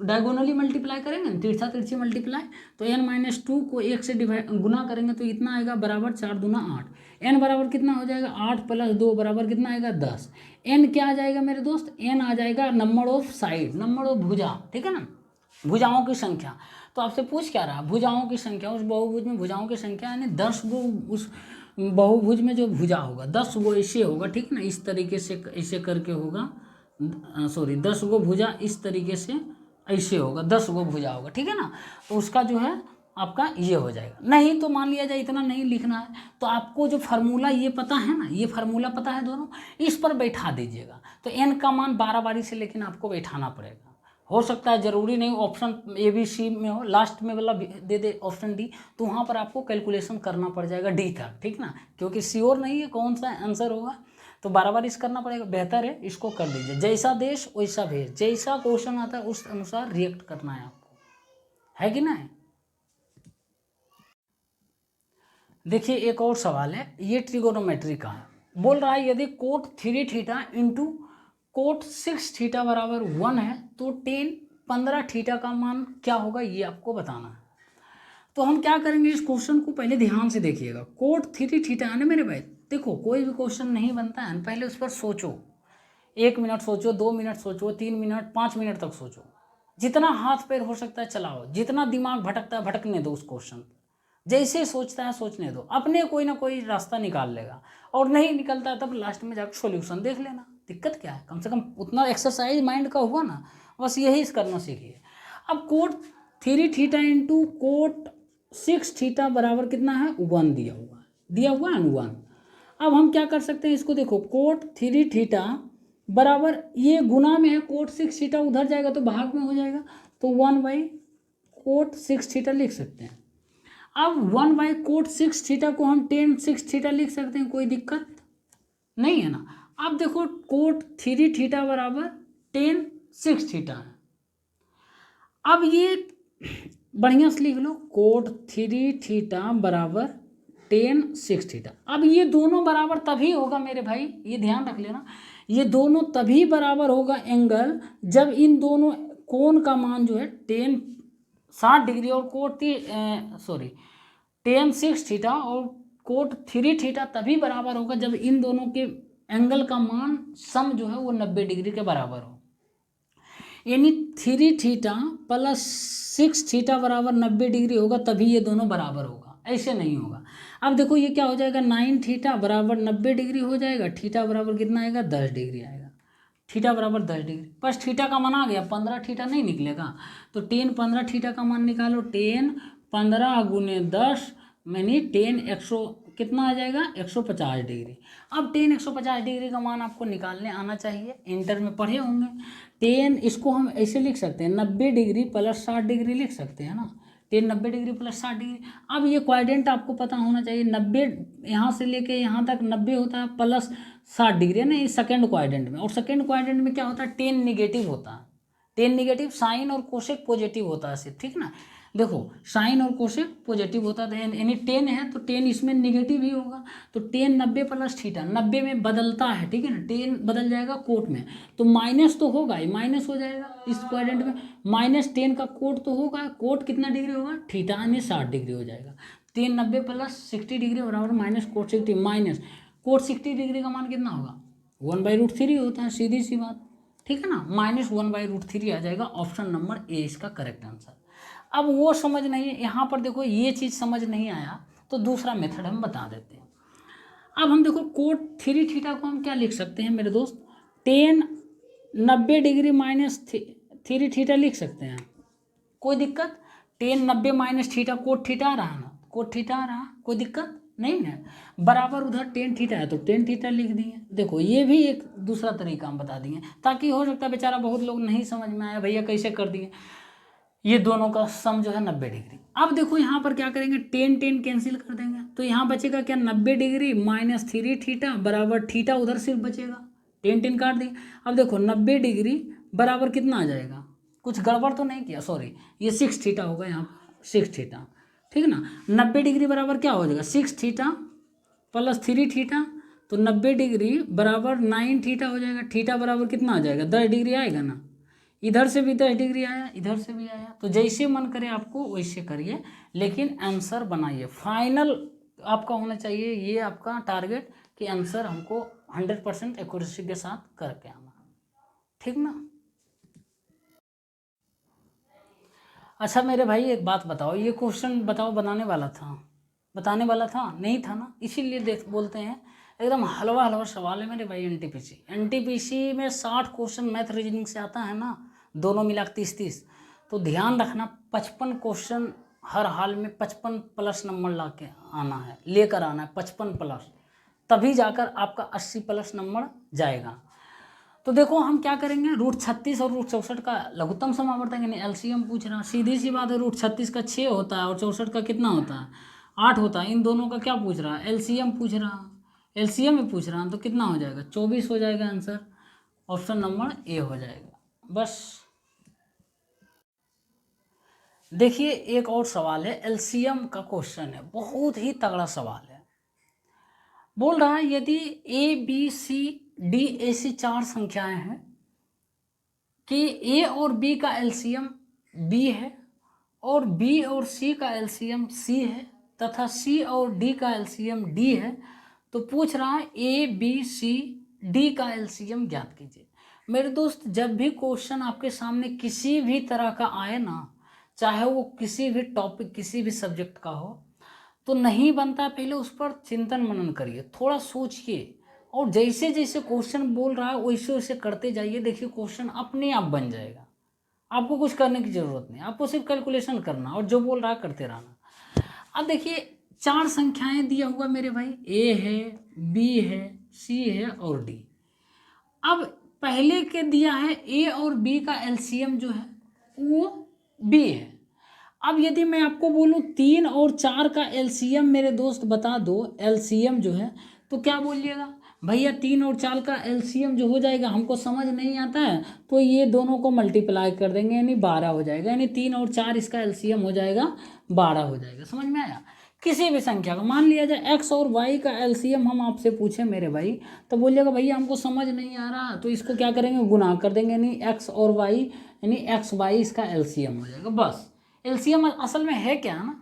[SPEAKER 1] डायगोनली मल्टीप्लाई करेंगे ना, तिरछा तिरछी मल्टीप्लाई, तो n-2 को 1 से गुना करेंगे तो इतना आएगा बराबर 4 दूना 8, n बराबर कितना हो जाएगा 8 + 2 बराबर कितना आएगा 10। n क्या आ जाएगा मेरे दोस्त, n आ जाएगा number of side, number of भुजा, ठीक है ना, भुजाओं की संख्या। तो आपसे पूछ क्या रहा, भुजाओं की संख्या, उस बहुभुज में भुजाओं की संख्या यानी 10 गो उस बहुभुज में जो भुजा होगा 10 गो ऐसे होगा, ठीक है ना, इस तरीके से ऐसे करके होगा, सॉरी 10 गो भुजा इस तरीके से ऐसे होगा, 10 गो भुजा होगा, ठीक है ना। तो उसका जो है आपका ये हो जाएगा। नहीं तो मान लिया जाए इतना नहीं लिखना है तो आपको जो फार्मूला ये पता है ना, ये फार्मूला पता है दोनों, इस पर बैठा दीजिएगा। तो n का मान 12 बारी से लेकिन आपको बैठाना पड़ेगा। हो सकता है ज़रूरी नहीं ऑप्शन ए बी सी में हो, लास्ट में वाला दे ऑप्शन डी, तो वहाँ पर आपको कैलकुलेशन करना पड़ जाएगा डी तक, ठीक ना, क्योंकि श्योर नहीं है कौन सा आंसर होगा, तो 12 बार इस करना पड़ेगा। बेहतर है इसको कर दीजिए, जैसा देश वैसा भेष, जैसा क्वेश्चन आता है उस अनुसार रिएक्ट करना है आपको। है कि नहीं। देखिए एक और सवाल है, ये ट्रिगोनोमेट्री का है। बोल रहा है यदि cot 3 theta into cot 6 theta बराबर 1 है तो टेन 15 थीटा का मान क्या होगा, ये आपको बताना है। तो हम क्या करेंगे, इस क्वेश्चन को पहले ध्यान से देखिएगा। कोट 3 थीटा है ना मेरे भाई। देखो कोई भी क्वेश्चन नहीं बनता है, पहले उस पर सोचो, 1 मिनट सोचो, 2 मिनट सोचो, 3 मिनट, 5 मिनट तक सोचो, जितना हाथ पैर हो सकता है चलाओ, जितना दिमाग भटकता है भटकने दो उस क्वेश्चन। जैसे सोचता है सोचने दो, अपने कोई ना कोई रास्ता निकाल लेगा, और नहीं निकलता है तब लास्ट में जाकर सॉल्यूशन देख लेना। दिक्कत क्या है, कम से कम उतना एक्सरसाइज माइंड का हुआ ना, बस यही करना सीखिए। अब cot 3 theta into cot 6 theta बराबर कितना है, 1 दिया हुआ है 1। अब हम क्या कर सकते हैं इसको, देखो कोट 3 थीटा बराबर, ये गुना में है, कोट 6 थीटा उधर जाएगा तो भाग में हो जाएगा, तो 1/कोट 6 थीटा लिख सकते हैं। अब 1/कोट 6 थीटा को हम टेन 6 थीटा लिख सकते हैं, कोई दिक्कत नहीं है ना। अब देखो कोट 3 थीटा बराबर टेन 6 थीटा है। अब ये बढ़िया से लिख लो, कोट 3 थीटा बराबर टेन 6 थीटा। अब ये दोनों बराबर तभी होगा मेरे भाई, ये ध्यान रख लेना, ये दोनों तभी बराबर होगा एंगल जब इन दोनों कोण का मान जो है टेन 60 डिग्री और कोट टेन 6 थीटा और कोट 3 थीटा तभी बराबर होगा जब इन दोनों के एंगल का मान सम जो है वो 90 डिग्री के बराबर हो। यानी 3 थीटा प्लस 6 थीटा बराबर 90 डिग्री होगा, तभी ये दोनों बराबर होगा, ऐसे नहीं होगा। अब देखो ये क्या हो जाएगा, 9 थीटा बराबर 90 डिग्री हो जाएगा, थीटा बराबर कितना आएगा, 10 डिग्री आएगा। थीटा बराबर 10 डिग्री, बस थीटा का मान आ गया, 15 थीटा नहीं निकलेगा, तो टेन 15 थीटा का मान निकालो, टेन 15 गुने 10 यानी टेन 100 कितना आ जाएगा, 150 डिग्री। अब टेन 150 डिग्री का मान आपको निकालने आना चाहिए, इंटर में पढ़े होंगे। टेन इसको हम ऐसे लिख सकते हैं, 90 डिग्री प्लस 60 डिग्री लिख सकते हैं ना, टेन 90 डिग्री प्लस 60 डिग्री। अब ये क्वाड्रेंट आपको पता होना चाहिए, 90 यहाँ से लेके यहाँ तक 90 होता है प्लस 60 डिग्री है ना, ये सेकेंड क्वाड्रेंट में। और सेकेंड क्वाड्रेंट में क्या होता है, टेन निगेटिव होता है, टेन निगेटिव, साइन और कोसेक पॉजिटिव होता है सिर्फ, ठीक ना। देखो साइन और कोसेक पॉजिटिव होता है, यानी टेन है तो टेन इसमें निगेटिव ही होगा, तो टेन 90 प्लस थीटा, 90 में बदलता है, ठीक है ना, टेन बदल जाएगा कोट में, तो माइनस तो होगा ही, माइनस हो जाएगा इस क्वाड्रेंट में, माइनस टेन का कोट तो होगा, कोट कितना डिग्री होगा, थीटा यानी 60 डिग्री हो जाएगा। टेन 90 प्लस 60 डिग्री बराबर minus cot 60, minus cot 60 degree का मान कितना होगा, 1/√3 होता है, सीधी सी बात, ठीक है ना, -1/√3 आ जाएगा। ऑप्शन नंबर ए इसका करेक्ट आंसर। अब वो समझ नहीं है, यहाँ पर देखो ये चीज़ समझ नहीं आया तो दूसरा मेथड हम बता देते हैं। अब हम देखो कोट 3 थीटा को हम क्या लिख सकते हैं मेरे दोस्त, टेन 90 डिग्री माइनस 3 थीटा लिख सकते हैं, कोई दिक्कत, tan 90 minus theta cot theta आ रहा ना, कोट थीटा आ रहा, कोई दिक्कत नहीं है, बराबर उधर टेन थीटा है तो टेन थीटा लिख दिए। देखो ये भी एक दूसरा तरीका हम बता दिए, ताकि हो सकता है बेचारा बहुत लोग नहीं समझ में आया, भैया कैसे कर दिए, ये दोनों का सम जो है 90 डिग्री। अब देखो यहाँ पर क्या करेंगे, टेन टेन कैंसिल कर देंगे, तो यहाँ बचेगा क्या, 90 डिग्री माइनस 3 थीटा बराबर थीटा उधर सिर्फ बचेगा, टेन टेन काट दिए। अब देखो 90 डिग्री बराबर कितना आ जाएगा, कुछ गड़बड़ तो नहीं किया, सॉरी, ये 6 थीटा होगा यहाँ पर, 6 थीटा, ठीक ना। 90 डिग्री बराबर क्या हो जाएगा, 6 थीटा प्लस 3 थीटा, तो 90 डिग्री बराबर 9 थीटा हो जाएगा, थीटा बराबर कितना आ जाएगा, 10 डिग्री आएगा ना, इधर से भी 10 डिग्री आया, इधर से भी आया, तो जैसे मन करे आपको वैसे करिए, लेकिन आंसर बनाइए, फाइनल आपका होना चाहिए ये आपका टारगेट कि आंसर हमको 100% एक्यूरेसी के साथ करके आना, ठीक ना। अच्छा मेरे भाई एक बात बताओ, ये क्वेश्चन बताओ बताने वाला था नहीं था ना, इसीलिए देख बोलते हैं एकदम हलवा हलवा सवाल है मेरे भाई। एनटीपीसी में 60 क्वेश्चन मैथ रीजनिंग से आता है ना, दोनों मिला 30-30, तो ध्यान रखना 55 क्वेश्चन हर हाल में 55 प्लस नंबर ला के आना है, लेकर आना है 55 प्लस, तभी जाकर आपका 80 प्लस नंबर जाएगा। तो देखो हम क्या करेंगे, √36 और √64 का लघुत्तम समावर्तक यानी एलसीएम पूछ रहा है, सीधी सी बात है, √36 का 6 होता है और 64 का कितना होता है, 8 होता है, इन दोनों का क्या पूछ रहा है, एलसीएम पूछ रहा है, एलसीएम में पूछ रहा है, तो कितना हो जाएगा, 24 हो जाएगा आंसर, ऑप्शन नंबर ए हो जाएगा। बस देखिए एक और सवाल है, एलसीएम का क्वेश्चन है, बहुत ही तगड़ा सवाल है। बोल रहा है यदि ए बी सी डी ऐसी 4 संख्याएं हैं कि ए और बी का एलसीएम बी है और बी और सी का एलसीएम सी है तथा सी और डी का एलसीएम डी है, तो पूछ रहा है ए बी सी डी का एलसीएम ज्ञात कीजिए। मेरे दोस्त, जब भी क्वेश्चन आपके सामने किसी भी तरह का आए ना, चाहे वो किसी भी टॉपिक किसी भी सब्जेक्ट का हो, तो नहीं बनता, पहले उस पर चिंतन मनन करिए, थोड़ा सोचिए और जैसे जैसे क्वेश्चन बोल रहा है वैसे वैसे करते जाइए। देखिए क्वेश्चन अपने आप बन जाएगा, आपको कुछ करने की ज़रूरत नहीं, आपको सिर्फ कैलकुलेशन करना और जो बोल रहा है करते रहना। अब देखिए 4 संख्याएं दिया हुआ मेरे भाई, ए है, बी है, सी है और डी। अब पहले के दिया है ए और बी का एलसीएम जो है वो बी है। अब यदि मैं आपको बोलूँ 3 और 4 का एलसीएम मेरे दोस्त बता दो, एलसीएम जो है, तो क्या बोलिएगा भैया 3 और 4 का एलसीएम जो हो जाएगा, हमको समझ नहीं आता है तो ये दोनों को मल्टीप्लाई कर देंगे यानी 12 हो जाएगा, यानी 3 और 4 इसका एलसीएम हो जाएगा 12 हो जाएगा। समझ में आया? किसी भी संख्या का मान लिया जाए एक्स और वाई का एलसीएम हम आपसे पूछे मेरे भाई, तो बोलिएगा भैया हमको समझ नहीं आ रहा, तो इसको क्या करेंगे, गुना कर देंगे, यानी एक्स और वाई यानी एक्स वाई इसका एलसीएम हो जाएगा। बस एलसीएम असल में है क्या ना,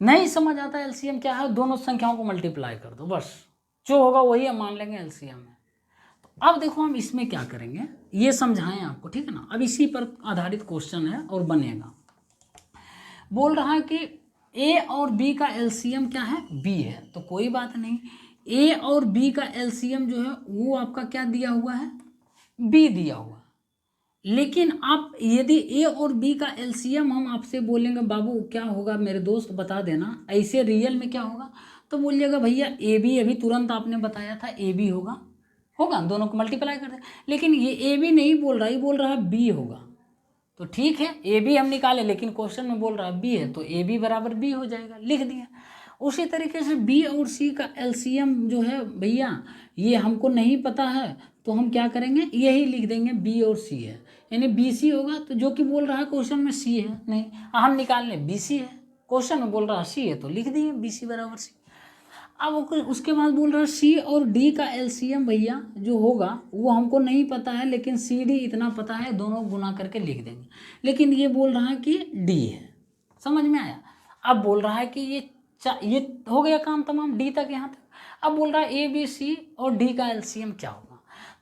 [SPEAKER 1] नहीं समझ आता एलसीएम क्या है, दोनों संख्याओं को मल्टीप्लाई कर दो, बस जो होगा वही हम मान लेंगे एलसीएम है। तो अब देखो हम इसमें क्या करेंगे, ये समझाएं आपको, ठीक है ना। अब इसी पर आधारित क्वेश्चन है और बनेगा। बोल रहा है कि ए और बी का एलसीएम क्या है, बी है, तो कोई बात नहीं, ए और बी का एलसीएम जो है वो आपका क्या दिया हुआ है, बी दिया हुआ। लेकिन आप यदि ए और बी का एलसीएम हम आपसे बोलेंगे बाबू क्या होगा मेरे दोस्त बता देना, ऐसे रियल में क्या होगा, तो बोलिएगा भैया ए बी, अभी तुरंत आपने बताया था ए बी होगा, होगा, दोनों को मल्टीप्लाई कर दे। लेकिन ये ए बी नहीं बोल रहा, ये बोल रहा है बी होगा, तो ठीक है ए बी हम निकाले, लेकिन क्वेश्चन में बोल रहा है बी है, तो ए बी बराबर बी हो जाएगा, लिख दिया। उसी तरीके से बी और सी का एलसीएम जो है भैया ये हमको नहीं पता है, तो हम क्या करेंगे, यही लिख देंगे बी और सी है, यानी बी सी होगा, तो जो कि बोल रहा है क्वेश्चन में सी है, नहीं हम निकाल लें बी सी है, क्वेश्चन में बोल रहा है सी है, तो लिख दिए बी सी बराबर सी। अब उसके बाद बोल रहा है सी और डी का एलसीएम भैया जो होगा वो हमको नहीं पता है, लेकिन सी डी इतना पता है, दोनों गुना करके लिख देंगे। लेकिन ये बोल रहा है कि डी है, समझ में आया? अब बोल रहा है कि ये हो गया काम तमाम डी तक, यहाँ तक। अब बोल रहा है ए बी सी और डी का एलसीएम क्या होगा,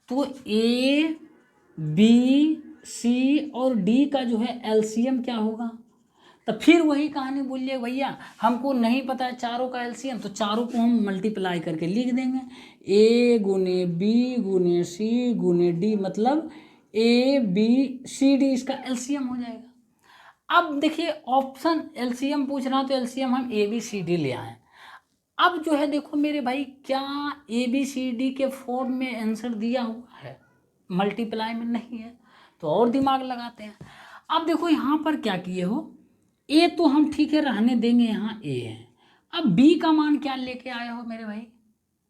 [SPEAKER 1] तो ए बी सी और डी का जो है एलसीएम क्या होगा, तो फिर वही कहानी बोलिए भैया हमको नहीं पता है चारों का एलसीएम, तो चारों को हम मल्टीप्लाई करके लिख देंगे, ए गुने बी गुने सी गुने डी, मतलब ए बी सी डी इसका एलसीएम हो जाएगा। अब देखिए ऑप्शन एलसीएम पूछ रहा, तो एलसीएम हम ए बी सी डी ले आए। अब जो है देखो मेरे भाई, क्या ए बी सी डी के फॉर्म में आंसर दिया हुआ है, मल्टीप्लाई में नहीं है, तो और दिमाग लगाते हैं। अब देखो यहाँ पर क्या किए हो, ए तो हम ठीक है रहने देंगे, यहाँ ए है। अब बी का मान क्या लेके आए हो मेरे भाई,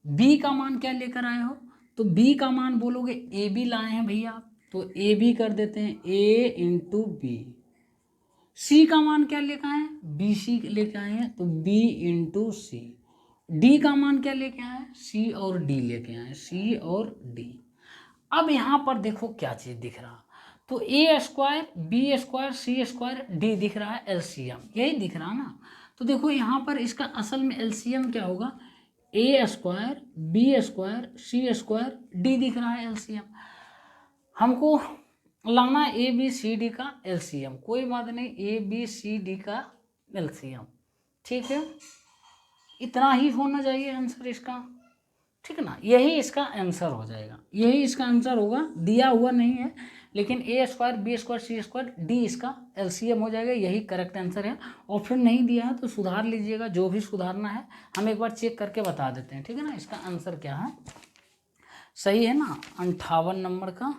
[SPEAKER 1] बी का मान क्या लेकर आए हो, तो बी का मान बोलोगे ए बी लाए हैं भैया आप, तो ए बी कर देते हैं ए इंटू बी। सी का मान क्या लेकर आए हैं, बी सी लेके आए हैं, तो बी इंटू सी। डी का मान क्या लेके आए हैं, सी और डी लेके आए हैं, सी और डी। अब यहाँ पर देखो क्या चीज़ दिख रहा, तो ए स्क्वायर बी स्क्वायर सी स्क्वायर डी दिख रहा है, एलसीएम यही दिख रहा ना। तो देखो यहाँ पर इसका असल में एलसीएम क्या होगा, ए स्क्वायर बी स्क्वायर सी स्क्वायर डी दिख रहा है एलसीएम। हमको लाना ए बी सी डी का एलसीएम, कोई बात नहीं, ए बी सी डी का एलसीएम, ठीक है, इतना ही होना चाहिए आंसर इसका, ठीक है ना, यही इसका आंसर हो जाएगा, यही इसका आंसर होगा, दिया हुआ नहीं है, लेकिन ए स्क्वायर बी स्क्वायर सी स्क्वायर डी इसका एलसीएम हो जाएगा, यही करेक्ट आंसर है। ऑप्शन नहीं दिया है तो सुधार लीजिएगा, जो भी सुधारना है हम एक बार चेक करके बता देते हैं, ठीक है ना। इसका आंसर क्या है, सही है ना, 58 नंबर का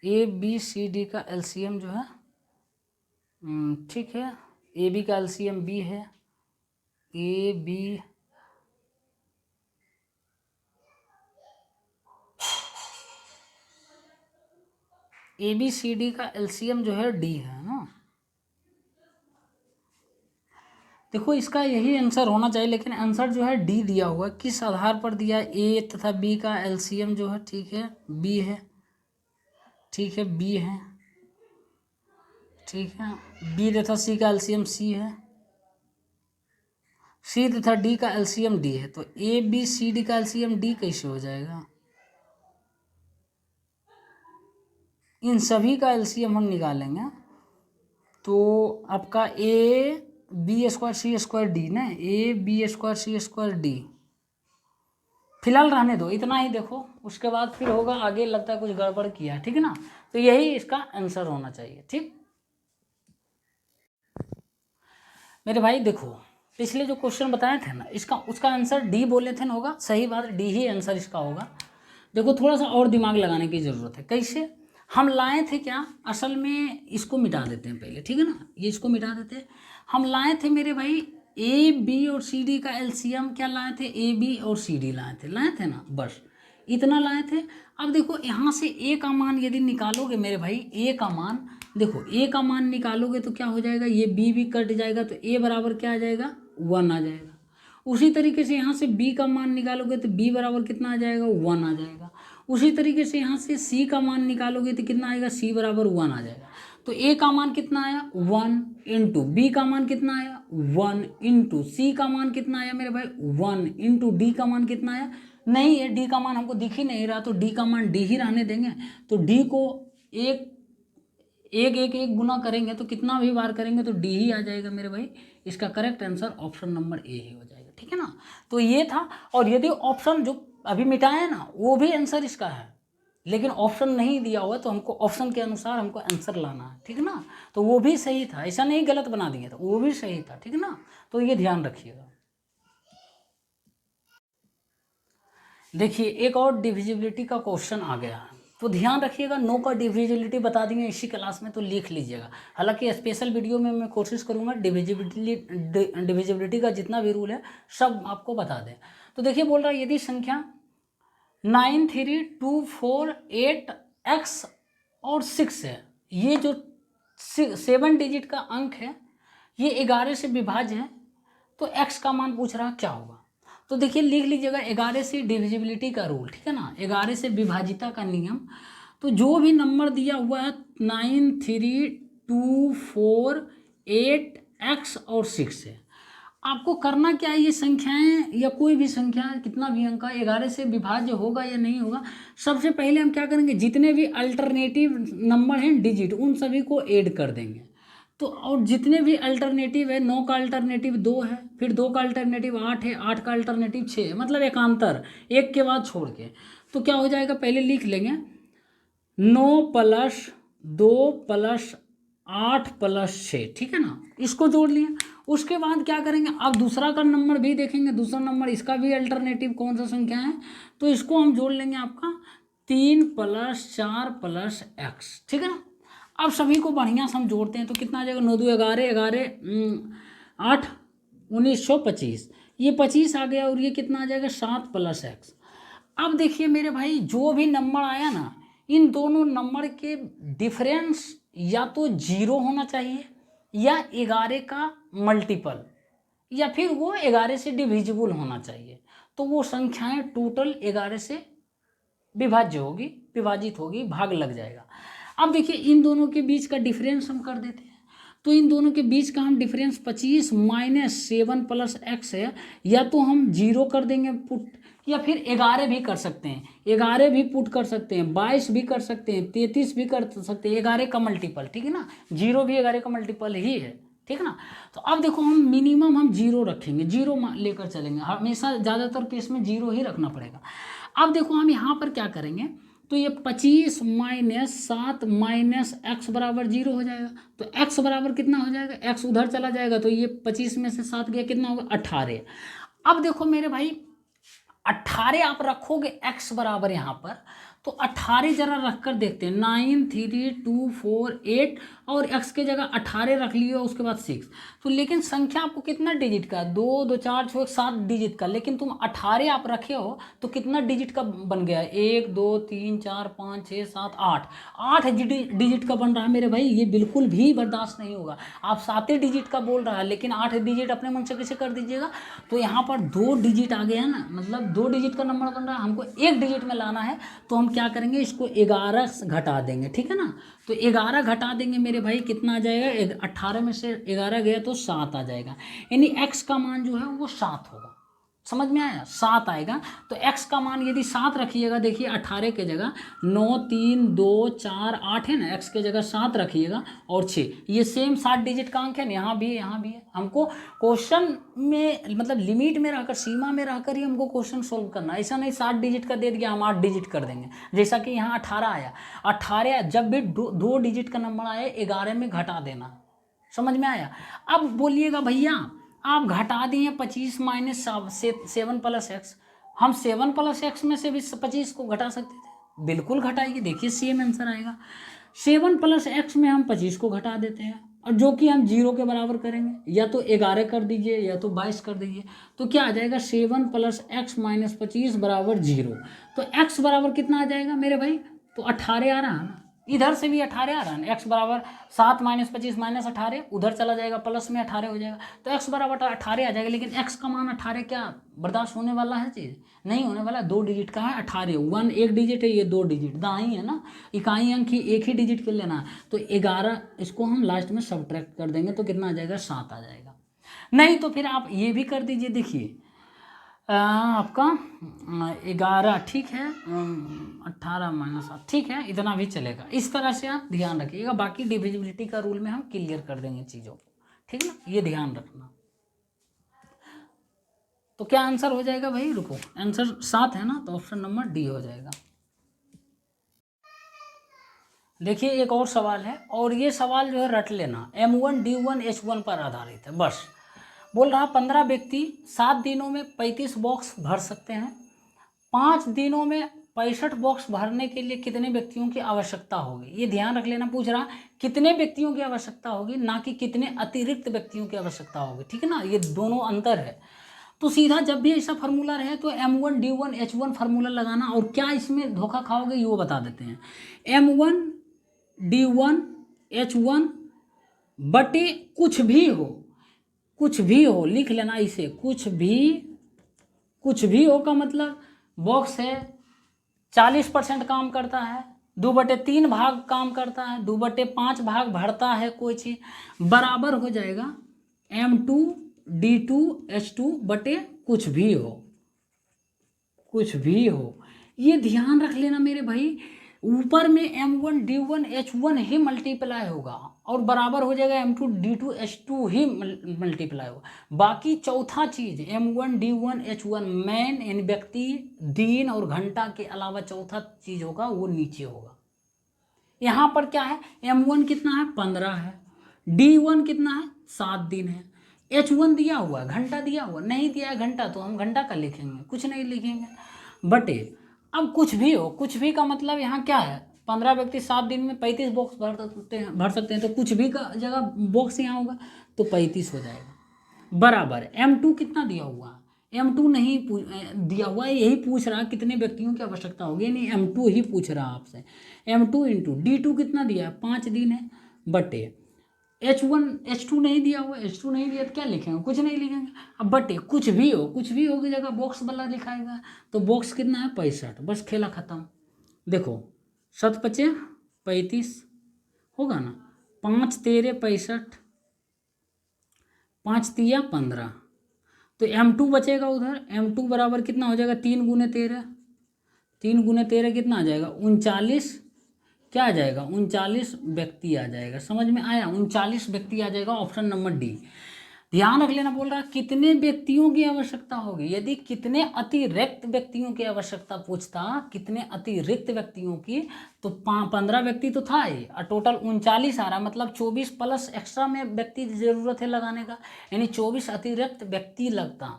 [SPEAKER 1] ए बी सी डी का एलसीएम जो है, ठीक है, ए बी का एलसीएम बी है, ए बी ABCD का एलसीएम जो है D है ना। देखो इसका यही आंसर होना चाहिए, लेकिन आंसर जो है D दिया हुआ है। किस आधार पर दिया? A तथा B का एलसीएम जो है, ठीक है, B है, ठीक है, B है, ठीक है, B तथा C का एलसीएम C है, C तथा D का एलसीएम D है। तो ABCD का एलसीएम D कैसे हो जाएगा? इन सभी का एलसीएम हम निकालेंगे तो आपका AB² C² D ना, AB² C² D। फिलहाल रहने दो, इतना ही देखो, उसके बाद फिर होगा आगे, लगता है कुछ गड़बड़ किया, ठीक है ना। तो यही इसका आंसर होना चाहिए। ठीक मेरे भाई, देखो पिछले जो क्वेश्चन बताए थे ना, इसका उसका आंसर D बोले थे ना, होगा सही बात, D ही आंसर इसका होगा। देखो थोड़ा सा और दिमाग लगाने की ज़रूरत है। कैसे? हम लाए थे क्या, असल में इसको मिटा देते हैं पहले, ठीक है ना, ये इसको मिटा देते हैं। हम लाए थे मेरे भाई AB और CD का एलसीएम, क्या लाए थे? AB और CD लाए थे ना, बस इतना लाए थे। अब देखो यहाँ से A का मान यदि निकालोगे मेरे भाई, A का मान देखो, A का मान निकालोगे तो क्या हो जाएगा, ये B भी कट जाएगा तो A बराबर क्या आ जाएगा? 1 आ जाएगा। उसी तरीके से यहाँ से B का मान निकालोगे तो B बराबर कितना आ जाएगा? 1 आ जाएगा। उसी तरीके से यहाँ से C का मान निकालोगे तो कितना आएगा? C बराबर 1 आ जाएगा। तो A का मान कितना आया? 1 इंटू B का मान कितना आया? 1 इंटू C का मान कितना आया मेरे भाई? 1 इंटू D का मान कितना आया? नहीं है, D का मान हमको दिख ही नहीं रहा, तो D का मान D ही रहने देंगे। तो D को एक एक एक एक गुना करेंगे तो कितना भी बार करेंगे तो D ही आ जाएगा मेरे भाई। इसका correct answer option number A ही हो जाएगा, ठीक है ना। तो ये था। और यदि ऑप्शन जो अभी मिटाए ना, वो भी आंसर इसका है, लेकिन ऑप्शन नहीं दिया हुआ, तो हमको ऑप्शन के अनुसार हमको आंसर लाना है, ठीक है ना। तो वो भी सही था, ऐसा नहीं गलत बना दिया था, वो भी सही था, ठीक है ना। तो ये ध्यान रखिएगा। देखिए एक और डिविजिबिलिटी का क्वेश्चन आ गया है, तो ध्यान रखिएगा। नो का डिविजिबिलिटी बता देंगे इसी क्लास में, तो लिख लीजिएगा। हालांकि स्पेशल वीडियो में मैं कोशिश करूंगा डिविजिबिलिटी का जितना भी रूल है सब आपको बता दें। तो देखिए बोल रहा है, यदि संख्या 9, 3, 2, 4, 8 x और 6 है, ये जो 7 डिजिट का अंक है, ये 11 से विभाज्य है, तो x का मान पूछ रहा क्या होगा। तो देखिए लिख लीजिएगा 11 से डिविजिबिलिटी का रूल, ठीक है ना, 11 से विभाजिता का नियम। तो जो भी नंबर दिया हुआ है 9, 3, 2, 4, 8 x और 6 है, आपको करना क्या है, ये संख्याएं या कोई भी संख्या कितना भी अंक का 11 से विभाज्य होगा या नहीं होगा। सबसे पहले हम क्या करेंगे, जितने भी अल्टरनेटिव नंबर हैं डिजिट, उन सभी को ऐड कर देंगे। तो और जितने भी अल्टरनेटिव है, 9 का अल्टरनेटिव 2 है, फिर 2 का अल्टरनेटिव 8 है, 8 का अल्टरनेटिव 6 है, मतलब एकांतर एक के बाद छोड़ के। तो क्या हो जाएगा, पहले लिख लेंगे 9 प्लस 2 प्लस 8 प्लस 6, ठीक है ना, इसको जोड़ लिया। उसके बाद क्या करेंगे, अब दूसरा का नंबर भी देखेंगे, दूसरा नंबर इसका भी अल्टरनेटिव कौन सा संख्या है, तो इसको हम जोड़ लेंगे आपका 3 प्लस 4 प्लस x, ठीक है ना। अब सभी को बढ़िया से हम जोड़ते हैं तो कितना आ जाएगा, 9 2 11 11 8 1925, ये 25 आ गया, और ये कितना आ जाएगा 7 प्लस x। अब देखिए मेरे भाई, जो भी नंबर आया ना, इन दोनों नंबर के डिफरेंस या तो 0 होना चाहिए, या 11 का मल्टीपल, या फिर वो 11 से डिविजिबल होना चाहिए। तो वो संख्याएं टोटल 11 से विभाज्य होगी, विभाजित होगी, भाग लग जाएगा। अब देखिए इन दोनों के बीच का डिफरेंस हम कर देते हैं। तो इन दोनों के बीच का हम डिफरेंस 25 माइनस 7 प्लस x है, या तो हम 0 कर देंगे पुट, या फिर 11 भी कर सकते हैं, 11 भी पुट कर सकते हैं, 22 भी कर सकते हैं, 33 भी कर सकते हैं, 11 का मल्टीपल, ठीक है ना, 0 भी 11 का मल्टीपल ही है, ठीक है ना। तो अब देखो हम मिनिमम हम 0 रखेंगे, 0 लेकर चलेंगे, हमेशा ज़्यादातर केस में 0 ही रखना पड़ेगा। अब देखो हम यहाँ पर क्या करेंगे, तो ये 25 माइनस 7 माइनस x बराबर 0 हो जाएगा। तो x बराबर कितना हो जाएगा, x उधर चला जाएगा, तो ये 25 में से 7 गया, कितना होगा 18। अब देखो मेरे भाई 18 आप रखोगे x बराबर यहाँ पर, तो 18 जरा रख कर देखते हैं, 9 3 2 4 8 और x के जगह 18 रख लिए, उसके बाद 6। तो लेकिन संख्या आपको कितना डिजिट का, 2 2 4 6 7 डिजिट का, लेकिन तुम 18 आप रखे हो तो कितना डिजिट का बन गया, 1 2 3 4 5 6 7 8, 8 डिजिट का बन रहा है मेरे भाई। ये बिल्कुल भी बर्दाश्त नहीं होगा। आप 7 डिजिट का बोल रहा है लेकिन 8 डिजिट अपने मन से कैसे कर दीजिएगा। तो यहाँ पर 2 डिजिट आ गया ना, मतलब 2 डिजिट का नंबर बन रहा है, हमको 1 डिजिट में लाना है। तो हम क्या करेंगे, इसको 11 से घटा देंगे, ठीक है ना। तो 11 घटा देंगे मेरे भाई, कितना आ जाएगा, 18 में से 11 गया तो 7 आ जाएगा, यानी x का मान जो है वो 7 होगा। समझ में आया, 7 आएगा। तो x का मान यदि 7 रखिएगा, देखिए 18 के जगह 9 3 2 4 8 है ना, x के जगह 7 रखिएगा और 6, ये सेम 7 डिजिट का अंक है, यहाँ भी है यहाँ भी है। हमको क्वेश्चन में मतलब लिमिट में रहकर, सीमा में रहकर ही हमको क्वेश्चन सोल्व करना, ऐसा नहीं 7 डिजिट का दे दिया हम 8 डिजिट कर देंगे। जैसा कि यहाँ 18 आया, 18 जब भी 2 डिजिट का नंबर आए 11 में घटा देना। समझ में आया। अब बोलिएगा भैया आप घटा दिए 25 माइनस 7 प्लस एक्स, हम 7 प्लस एक्स में से भी 25 को घटा सकते थे, बिल्कुल घटाइए, देखिए सेम आंसर आएगा। 7 प्लस एक्स में हम 25 को घटा देते हैं, और जो कि हम 0 के बराबर करेंगे, या तो 11 कर दीजिए या तो 22 कर दीजिए। तो क्या आ जाएगा, 7 प्लस एक्स माइनस 25 बराबर 0। तो एक्स बराबर कितना आ जाएगा मेरे भाई, तो 18 आ रहा है ना, इधर से भी 18 आ रहा है, एक्स बराबर 7 माइनस 25 माइनस 18, उधर चला जाएगा प्लस में 18 हो जाएगा, तो एक्स बराबर 18 आ जाएगा। लेकिन एक्स का मान 18 क्या बर्दाश्त होने वाला है, चीज़ नहीं होने वाला। 2 डिजिट का है 18, 1 1 डिजिट है, ये 2 डिजिट दाई है ना, इकाई अंक ही एक ही डिजिट के लेना है। तो 11 इसको हम लास्ट में सब्ट्रैक्ट कर देंगे तो कितना आ जाएगा, 7 आ जाएगा। नहीं तो फिर आप ये भी कर दीजिए, देखिए आपका 11 ठीक है, 18 माइनस 7 ठीक है, इतना भी चलेगा। इस तरह से आप ध्यान रखिएगा, बाकी डिविजिबिलिटी का रूल में हम क्लियर कर देंगे चीज़ों को, ठीक है ना, ये ध्यान रखना। तो क्या आंसर हो जाएगा भाई, रुको, आंसर 7 है ना, तो ऑप्शन नंबर डी हो जाएगा। देखिए एक और सवाल है, और ये सवाल जो है रट लेना, M1 D1 H1 पर आधारित है। बस बोल रहा 15 व्यक्ति 7 दिनों में 35 बॉक्स भर सकते हैं, 5 दिनों में 65 बॉक्स भरने के लिए कितने व्यक्तियों की आवश्यकता होगी। ये ध्यान रख लेना, पूछ रहा कितने व्यक्तियों की आवश्यकता होगी, ना कि कितने अतिरिक्त व्यक्तियों की आवश्यकता होगी, ठीक है ना, ये दोनों अंतर है। तो सीधा जब भी ऐसा फार्मूला रहे तो M1 D1 H1 फार्मूला लगाना, और क्या इसमें धोखा खाओगे ये वो बता देते हैं। M1 D1 H1 बटे कुछ भी हो, कुछ भी हो लिख लेना इसे, कुछ भी हो का मतलब बॉक्स है 40% काम करता है, 2/3 भाग काम करता है, 2/5 भाग भरता है कोई चीज़, बराबर हो जाएगा M2 D2 H2 बटे कुछ भी हो, कुछ भी हो। ये ध्यान रख लेना मेरे भाई, ऊपर में M1 D1 H1 ही मल्टीप्लाई होगा और बराबर हो जाएगा M2 D2 H2 ही मल्टीप्लाई होगा। बाकी चौथा चीज़ M1 D1 H1 मैन यानी व्यक्ति, दिन और घंटा के अलावा चौथा चीज़ होगा वो नीचे होगा। यहाँ पर क्या है, M1 कितना है 15 है, D1 कितना है 7 दिन है, H1 दिया हुआ घंटा दिया हुआ नहीं दिया है घंटा, तो हम घंटा का लिखेंगे, कुछ नहीं लिखेंगे बटे। अब कुछ भी हो, कुछ भी का मतलब यहाँ क्या है, 15 व्यक्ति 7 दिन में 35 बॉक्स भर सकते हैं, तो कुछ भी का जगह बॉक्स यहाँ होगा तो 35 हो जाएगा, बराबर M2 कितना दिया हुआ है, M2 नहीं दिया हुआ है, यही पूछ रहा कितने व्यक्तियों की आवश्यकता होगी, नहीं M2 ही पूछ रहा आपसे। M2 इंटू D2 कितना दिया है 5 दिन है, बटे H2 नहीं दिया हुआ, H2 नहीं दिया तो क्या लिखेंगे, कुछ नहीं लिखेंगे। अब बटे कुछ भी हो की जगह बॉक्स वाला लिखाएगा, तो बॉक्स कितना है 65, बस खेला खत्म। देखो 7 × 5 = 35 होगा ना, 5 × 3 = 65, 5 × 3 = 15, तो M2 बचेगा उधर, M2 बराबर कितना हो जाएगा 3 × 13, 3 × 13 कितना आ जाएगा 39, क्या आ जाएगा 39 व्यक्ति आ जाएगा। समझ में आया, 39 व्यक्ति आ जाएगा, ऑप्शन नंबर डी। ध्यान रख लेना, बोल रहा कितने व्यक्तियों की आवश्यकता होगी, यदि कितने अतिरिक्त व्यक्तियों की आवश्यकता पूछता, कितने अतिरिक्त व्यक्तियों की, तो 15 व्यक्ति तो था ही और टोटल 39 आ रहा, मतलब 24 प्लस एक्स्ट्रा में व्यक्ति ज़रूरत है लगाने का, यानी 24 अतिरिक्त व्यक्ति लगता।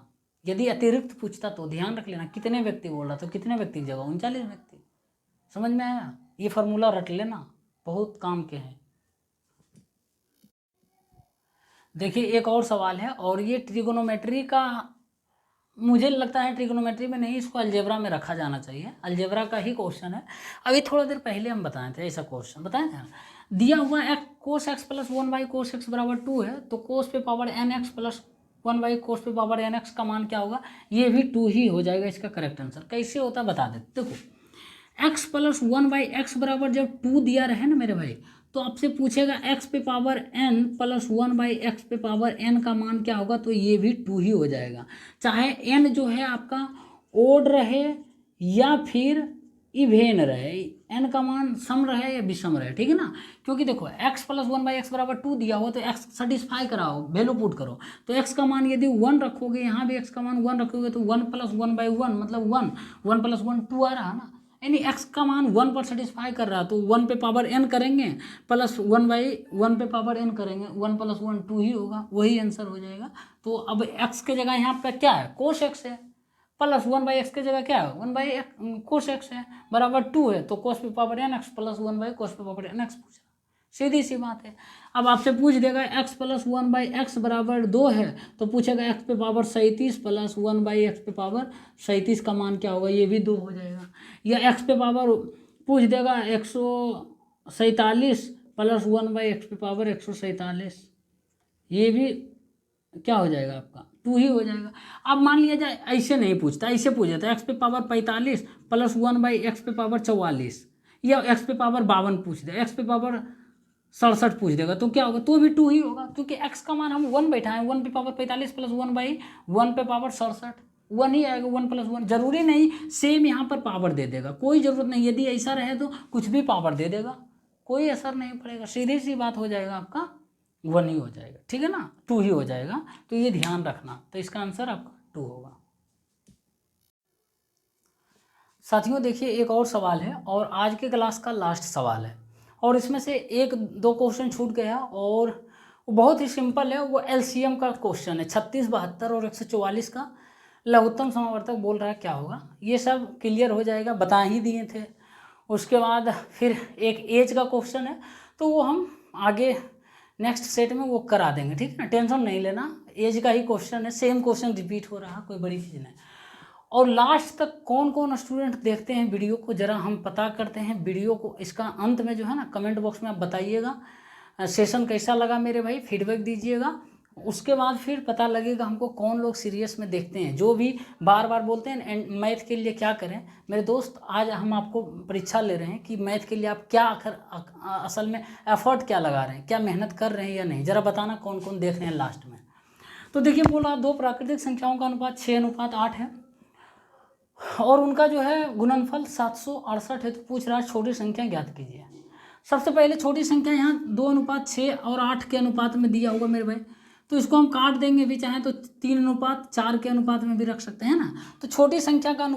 [SPEAKER 1] यदि अतिरिक्त पूछता तो ध्यान रख लेना कितने व्यक्ति बोल रहा, तो कितने व्यक्ति की जगह 39 व्यक्ति। समझ में आया? ये फार्मूला रट लेना, बहुत काम के हैं। देखिए एक और सवाल है, और ये ट्रिगोनोमेट्री का, मुझे लगता है ट्रिगोनोमेट्री में नहीं, इसको अलजेब्रा में रखा जाना चाहिए, अलजेब्रा का ही क्वेश्चन है। अभी थोड़ा देर पहले हम बताए थे ऐसा क्वेश्चन, बताए थे ना? दिया हुआ cos x plus 1/cos x बराबर 2 है, तो कोस पे power N x plus 1/cos पे पावर एन एक्स का मान क्या होगा? ये भी 2 ही हो जाएगा इसका करेक्ट आंसर। कैसे होता है बता देते। देखो x प्लस 1/x बराबर जब 2 दिया रहे ना मेरे भाई, तो आपसे पूछेगा x पे पावर n प्लस 1/x पे पावर n का मान क्या होगा, तो ये भी 2 ही हो जाएगा। चाहे n जो है आपका ओड रहे या फिर इवेन रहे, n का मान सम रहे या विषम रहे, ठीक है ना? क्योंकि देखो x प्लस 1/x बराबर 2 दिया हुआ, तो x सेटिस्फाई कराओ, वैल्यू पुट करो, तो x का मान यदि 1 रखोगे, यहाँ भी x का मान 1 रखोगे, तो 1 प्लस 1/1 मतलब 1, 1 प्लस 1 2 आ रहा ना, यानी x का मान 1 पर सेटिस्फाई कर रहा, तो 1 पे पावर n करेंगे प्लस 1/1 पे पावर n करेंगे, 1 प्लस 1 2 ही होगा, वही आंसर हो जाएगा। तो अब x के जगह यहाँ पे क्या है? कोस x है, प्लस 1/x के जगह क्या है? 1/कोस x है, बराबर 2 है, तो कोस पे पावर n x प्लस 1/कोस पे पावर n x पूछा, सीधी सी बात है। अब आपसे पूछ देगा x प्लस 1/x बराबर 2 है, तो पूछेगा x पे पावर 37 प्लस 1/x पे पावर 37 का मान क्या होगा? ये भी 2 हो जाएगा। या x पे पावर पूछ देगा 147 प्लस 1/x पे पावर 147, ये भी क्या हो जाएगा आपका? 2 ही हो जाएगा। अब मान लिया जाए ऐसे नहीं पूछता, ऐसे पूछ जाता है x पे पावर 45 प्लस 1/x पे पावर 44, या x पे पावर 52 पूछ दे, x पे पावर 67 पूछ देगा, तो क्या होगा? तो भी 2 ही होगा, क्योंकि x का मान हम 1 बैठा है, 1 पे पावर 45 प्लस 1/1 पे पावर 67, 1 ही आएगा, 1 प्लस 1। जरूरी नहीं सेम यहाँ पर पावर दे देगा, कोई जरूरत नहीं, यदि ऐसा रहे तो कुछ भी पावर दे देगा, कोई असर नहीं पड़ेगा, सीधी सी बात हो जाएगा, आपका 1 ही हो जाएगा, ठीक है ना? 2 ही हो जाएगा, तो ये ध्यान रखना। तो इसका आंसर आपका 2 होगा। साथियों देखिए एक और सवाल है, और आज के क्लास का लास्ट सवाल है, और इसमें से एक दो क्वेश्चन छूट गया, और वो बहुत ही सिंपल है, वो एलसीएम का क्वेश्चन है, 36, 72 और 144 का लघुत्तम समावर्तक बोल रहा है क्या होगा। ये सब क्लियर हो जाएगा, बता ही दिए थे। उसके बाद फिर एक एज का क्वेश्चन है, तो वो हम आगे नेक्स्ट सेट में वो करा देंगे, ठीक है ना? टेंशन नहीं लेना, एज का ही क्वेश्चन है, सेम क्वेश्चन रिपीट हो रहा, कोई बड़ी चीज़ नहीं। और लास्ट तक कौन कौन स्टूडेंट देखते हैं वीडियो को, जरा हम पता करते हैं वीडियो को। इसका अंत में जो है ना, कमेंट बॉक्स में आप बताइएगा सेशन कैसा लगा मेरे भाई, फीडबैक दीजिएगा। उसके बाद फिर पता लगेगा हमको कौन लोग सीरियस में देखते हैं। जो भी बार बार बोलते हैं मैथ के लिए क्या करें, मेरे दोस्त आज हम आपको परीक्षा ले रहे हैं कि मैथ के लिए आप क्या असल में एफर्ट क्या लगा रहे हैं, क्या मेहनत कर रहे हैं या नहीं, ज़रा बताना कौन कौन देख रहे हैं लास्ट में। तो देखिए बोला दो प्राकृतिक संख्याओं का अनुपात 6:8 है, और उनका जो है गुणनफल 768 है। तो पूछ रहा है छोटी संख्या ज्ञात कीजिए। सबसे पहले छोटी संख्या यहाँ 2:6 और 8 के अनुपात में दिया होगा मेरे भाई, तो इसको हम काट देंगे भी, चाहे तो 3:4 के अनुपात में भी रख सकते हैं ना। तो छोटी संख्या का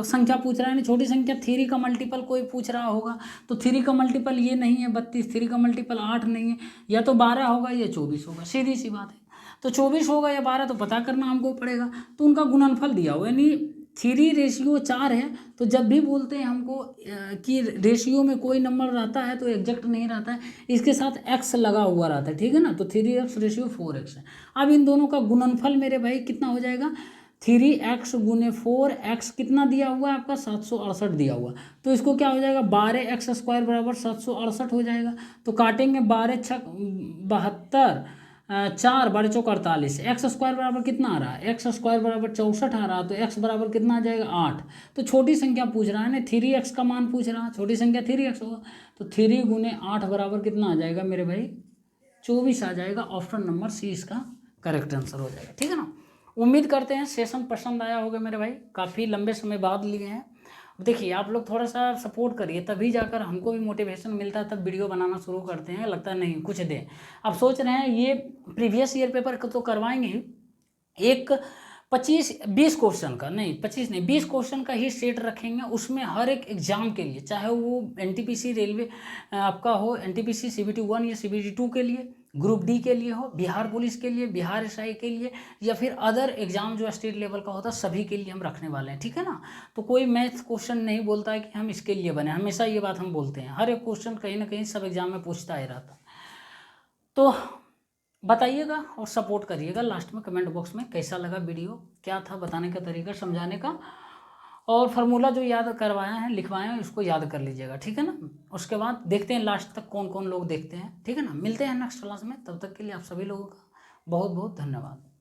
[SPEAKER 1] संख्या पूछ रहा है, नहीं छोटी संख्या 3 का मल्टीपल कोई पूछ रहा होगा, तो 3 का मल्टीपल ये नहीं है 32, 3 का मल्टीपल 8 नहीं है, या तो 12 होगा या 24 होगा, सीधी सी बात है। तो 24 होगा या 12 तो पता करना हमको पड़ेगा। तो उनका गुणनफल दिया हुआ, यानी 3:4 है, तो जब भी बोलते हैं हमको कि रेशियो में कोई नंबर रहता है तो एग्जैक्ट नहीं रहता है, इसके साथ x लगा हुआ रहता है, ठीक है ना। तो 3x रेशियो 4x है। अब इन दोनों का गुणनफल मेरे भाई कितना हो जाएगा? 3x गुने 4x कितना दिया हुआ है आपका? 768 दिया हुआ। तो इसको क्या हो जाएगा? 12x² बराबर 768 हो जाएगा। तो काटेंगे 12 × 72, 4 12 × 4 48, x² बराबर कितना आ रहा है? x² बराबर 64 आ रहा है, तो x बराबर कितना आ जाएगा? 8। तो छोटी संख्या पूछ रहा है ना, 3x का मान पूछ रहा है, छोटी संख्या 3x होगा, तो 3 × 8 बराबर कितना आ जाएगा मेरे भाई? 24 आ जाएगा। ऑप्शन नंबर सी इसका करेक्ट आंसर हो जाएगा, ठीक है ना। उम्मीद करते हैं सेशन पसंद आया होगा मेरे भाई, काफ़ी लंबे समय बाद लिए हैं। देखिए आप लोग थोड़ा सा सपोर्ट करिए, तभी जाकर हमको भी मोटिवेशन मिलता है, तब वीडियो बनाना शुरू करते हैं, लगता है नहीं कुछ दें। अब सोच रहे हैं ये प्रीवियस ईयर पेपर तो करवाएंगे ही, एक 20 क्वेश्चन का नहीं, 25 नहीं, 20 क्वेश्चन का ही सेट रखेंगे। उसमें हर एक एग्जाम के लिए, चाहे वो एनटीपीसी रेलवे आपका हो, एनटीपीसी सीबीटी 1 या सीबीटी 2 के लिए, ग्रुप डी के लिए हो, बिहार पुलिस के लिए, बिहार एसआई के लिए, या फिर अदर एग्जाम जो स्टेट लेवल का होता है, सभी के लिए हम रखने वाले हैं, ठीक है ना। तो कोई मैथ क्वेश्चन नहीं बोलता है कि हम इसके लिए बने, हमेशा ये बात हम बोलते हैं, हर एक क्वेश्चन कहीं ना कहीं सब एग्जाम में पूछता ही रहता है। तो बताइएगा और सपोर्ट करिएगा लास्ट में कमेंट बॉक्स में, कैसा लगा वीडियो, क्या था बताने का तरीका, समझाने का। और फार्मूला जो याद करवाया है, लिखवाए हैं, उसको याद कर लीजिएगा, ठीक है ना। उसके बाद देखते हैं लास्ट तक कौन कौन लोग देखते हैं, ठीक है ना। मिलते हैं नेक्स्ट क्लास में, तब तक के लिए आप सभी लोगों का बहुत बहुत धन्यवाद।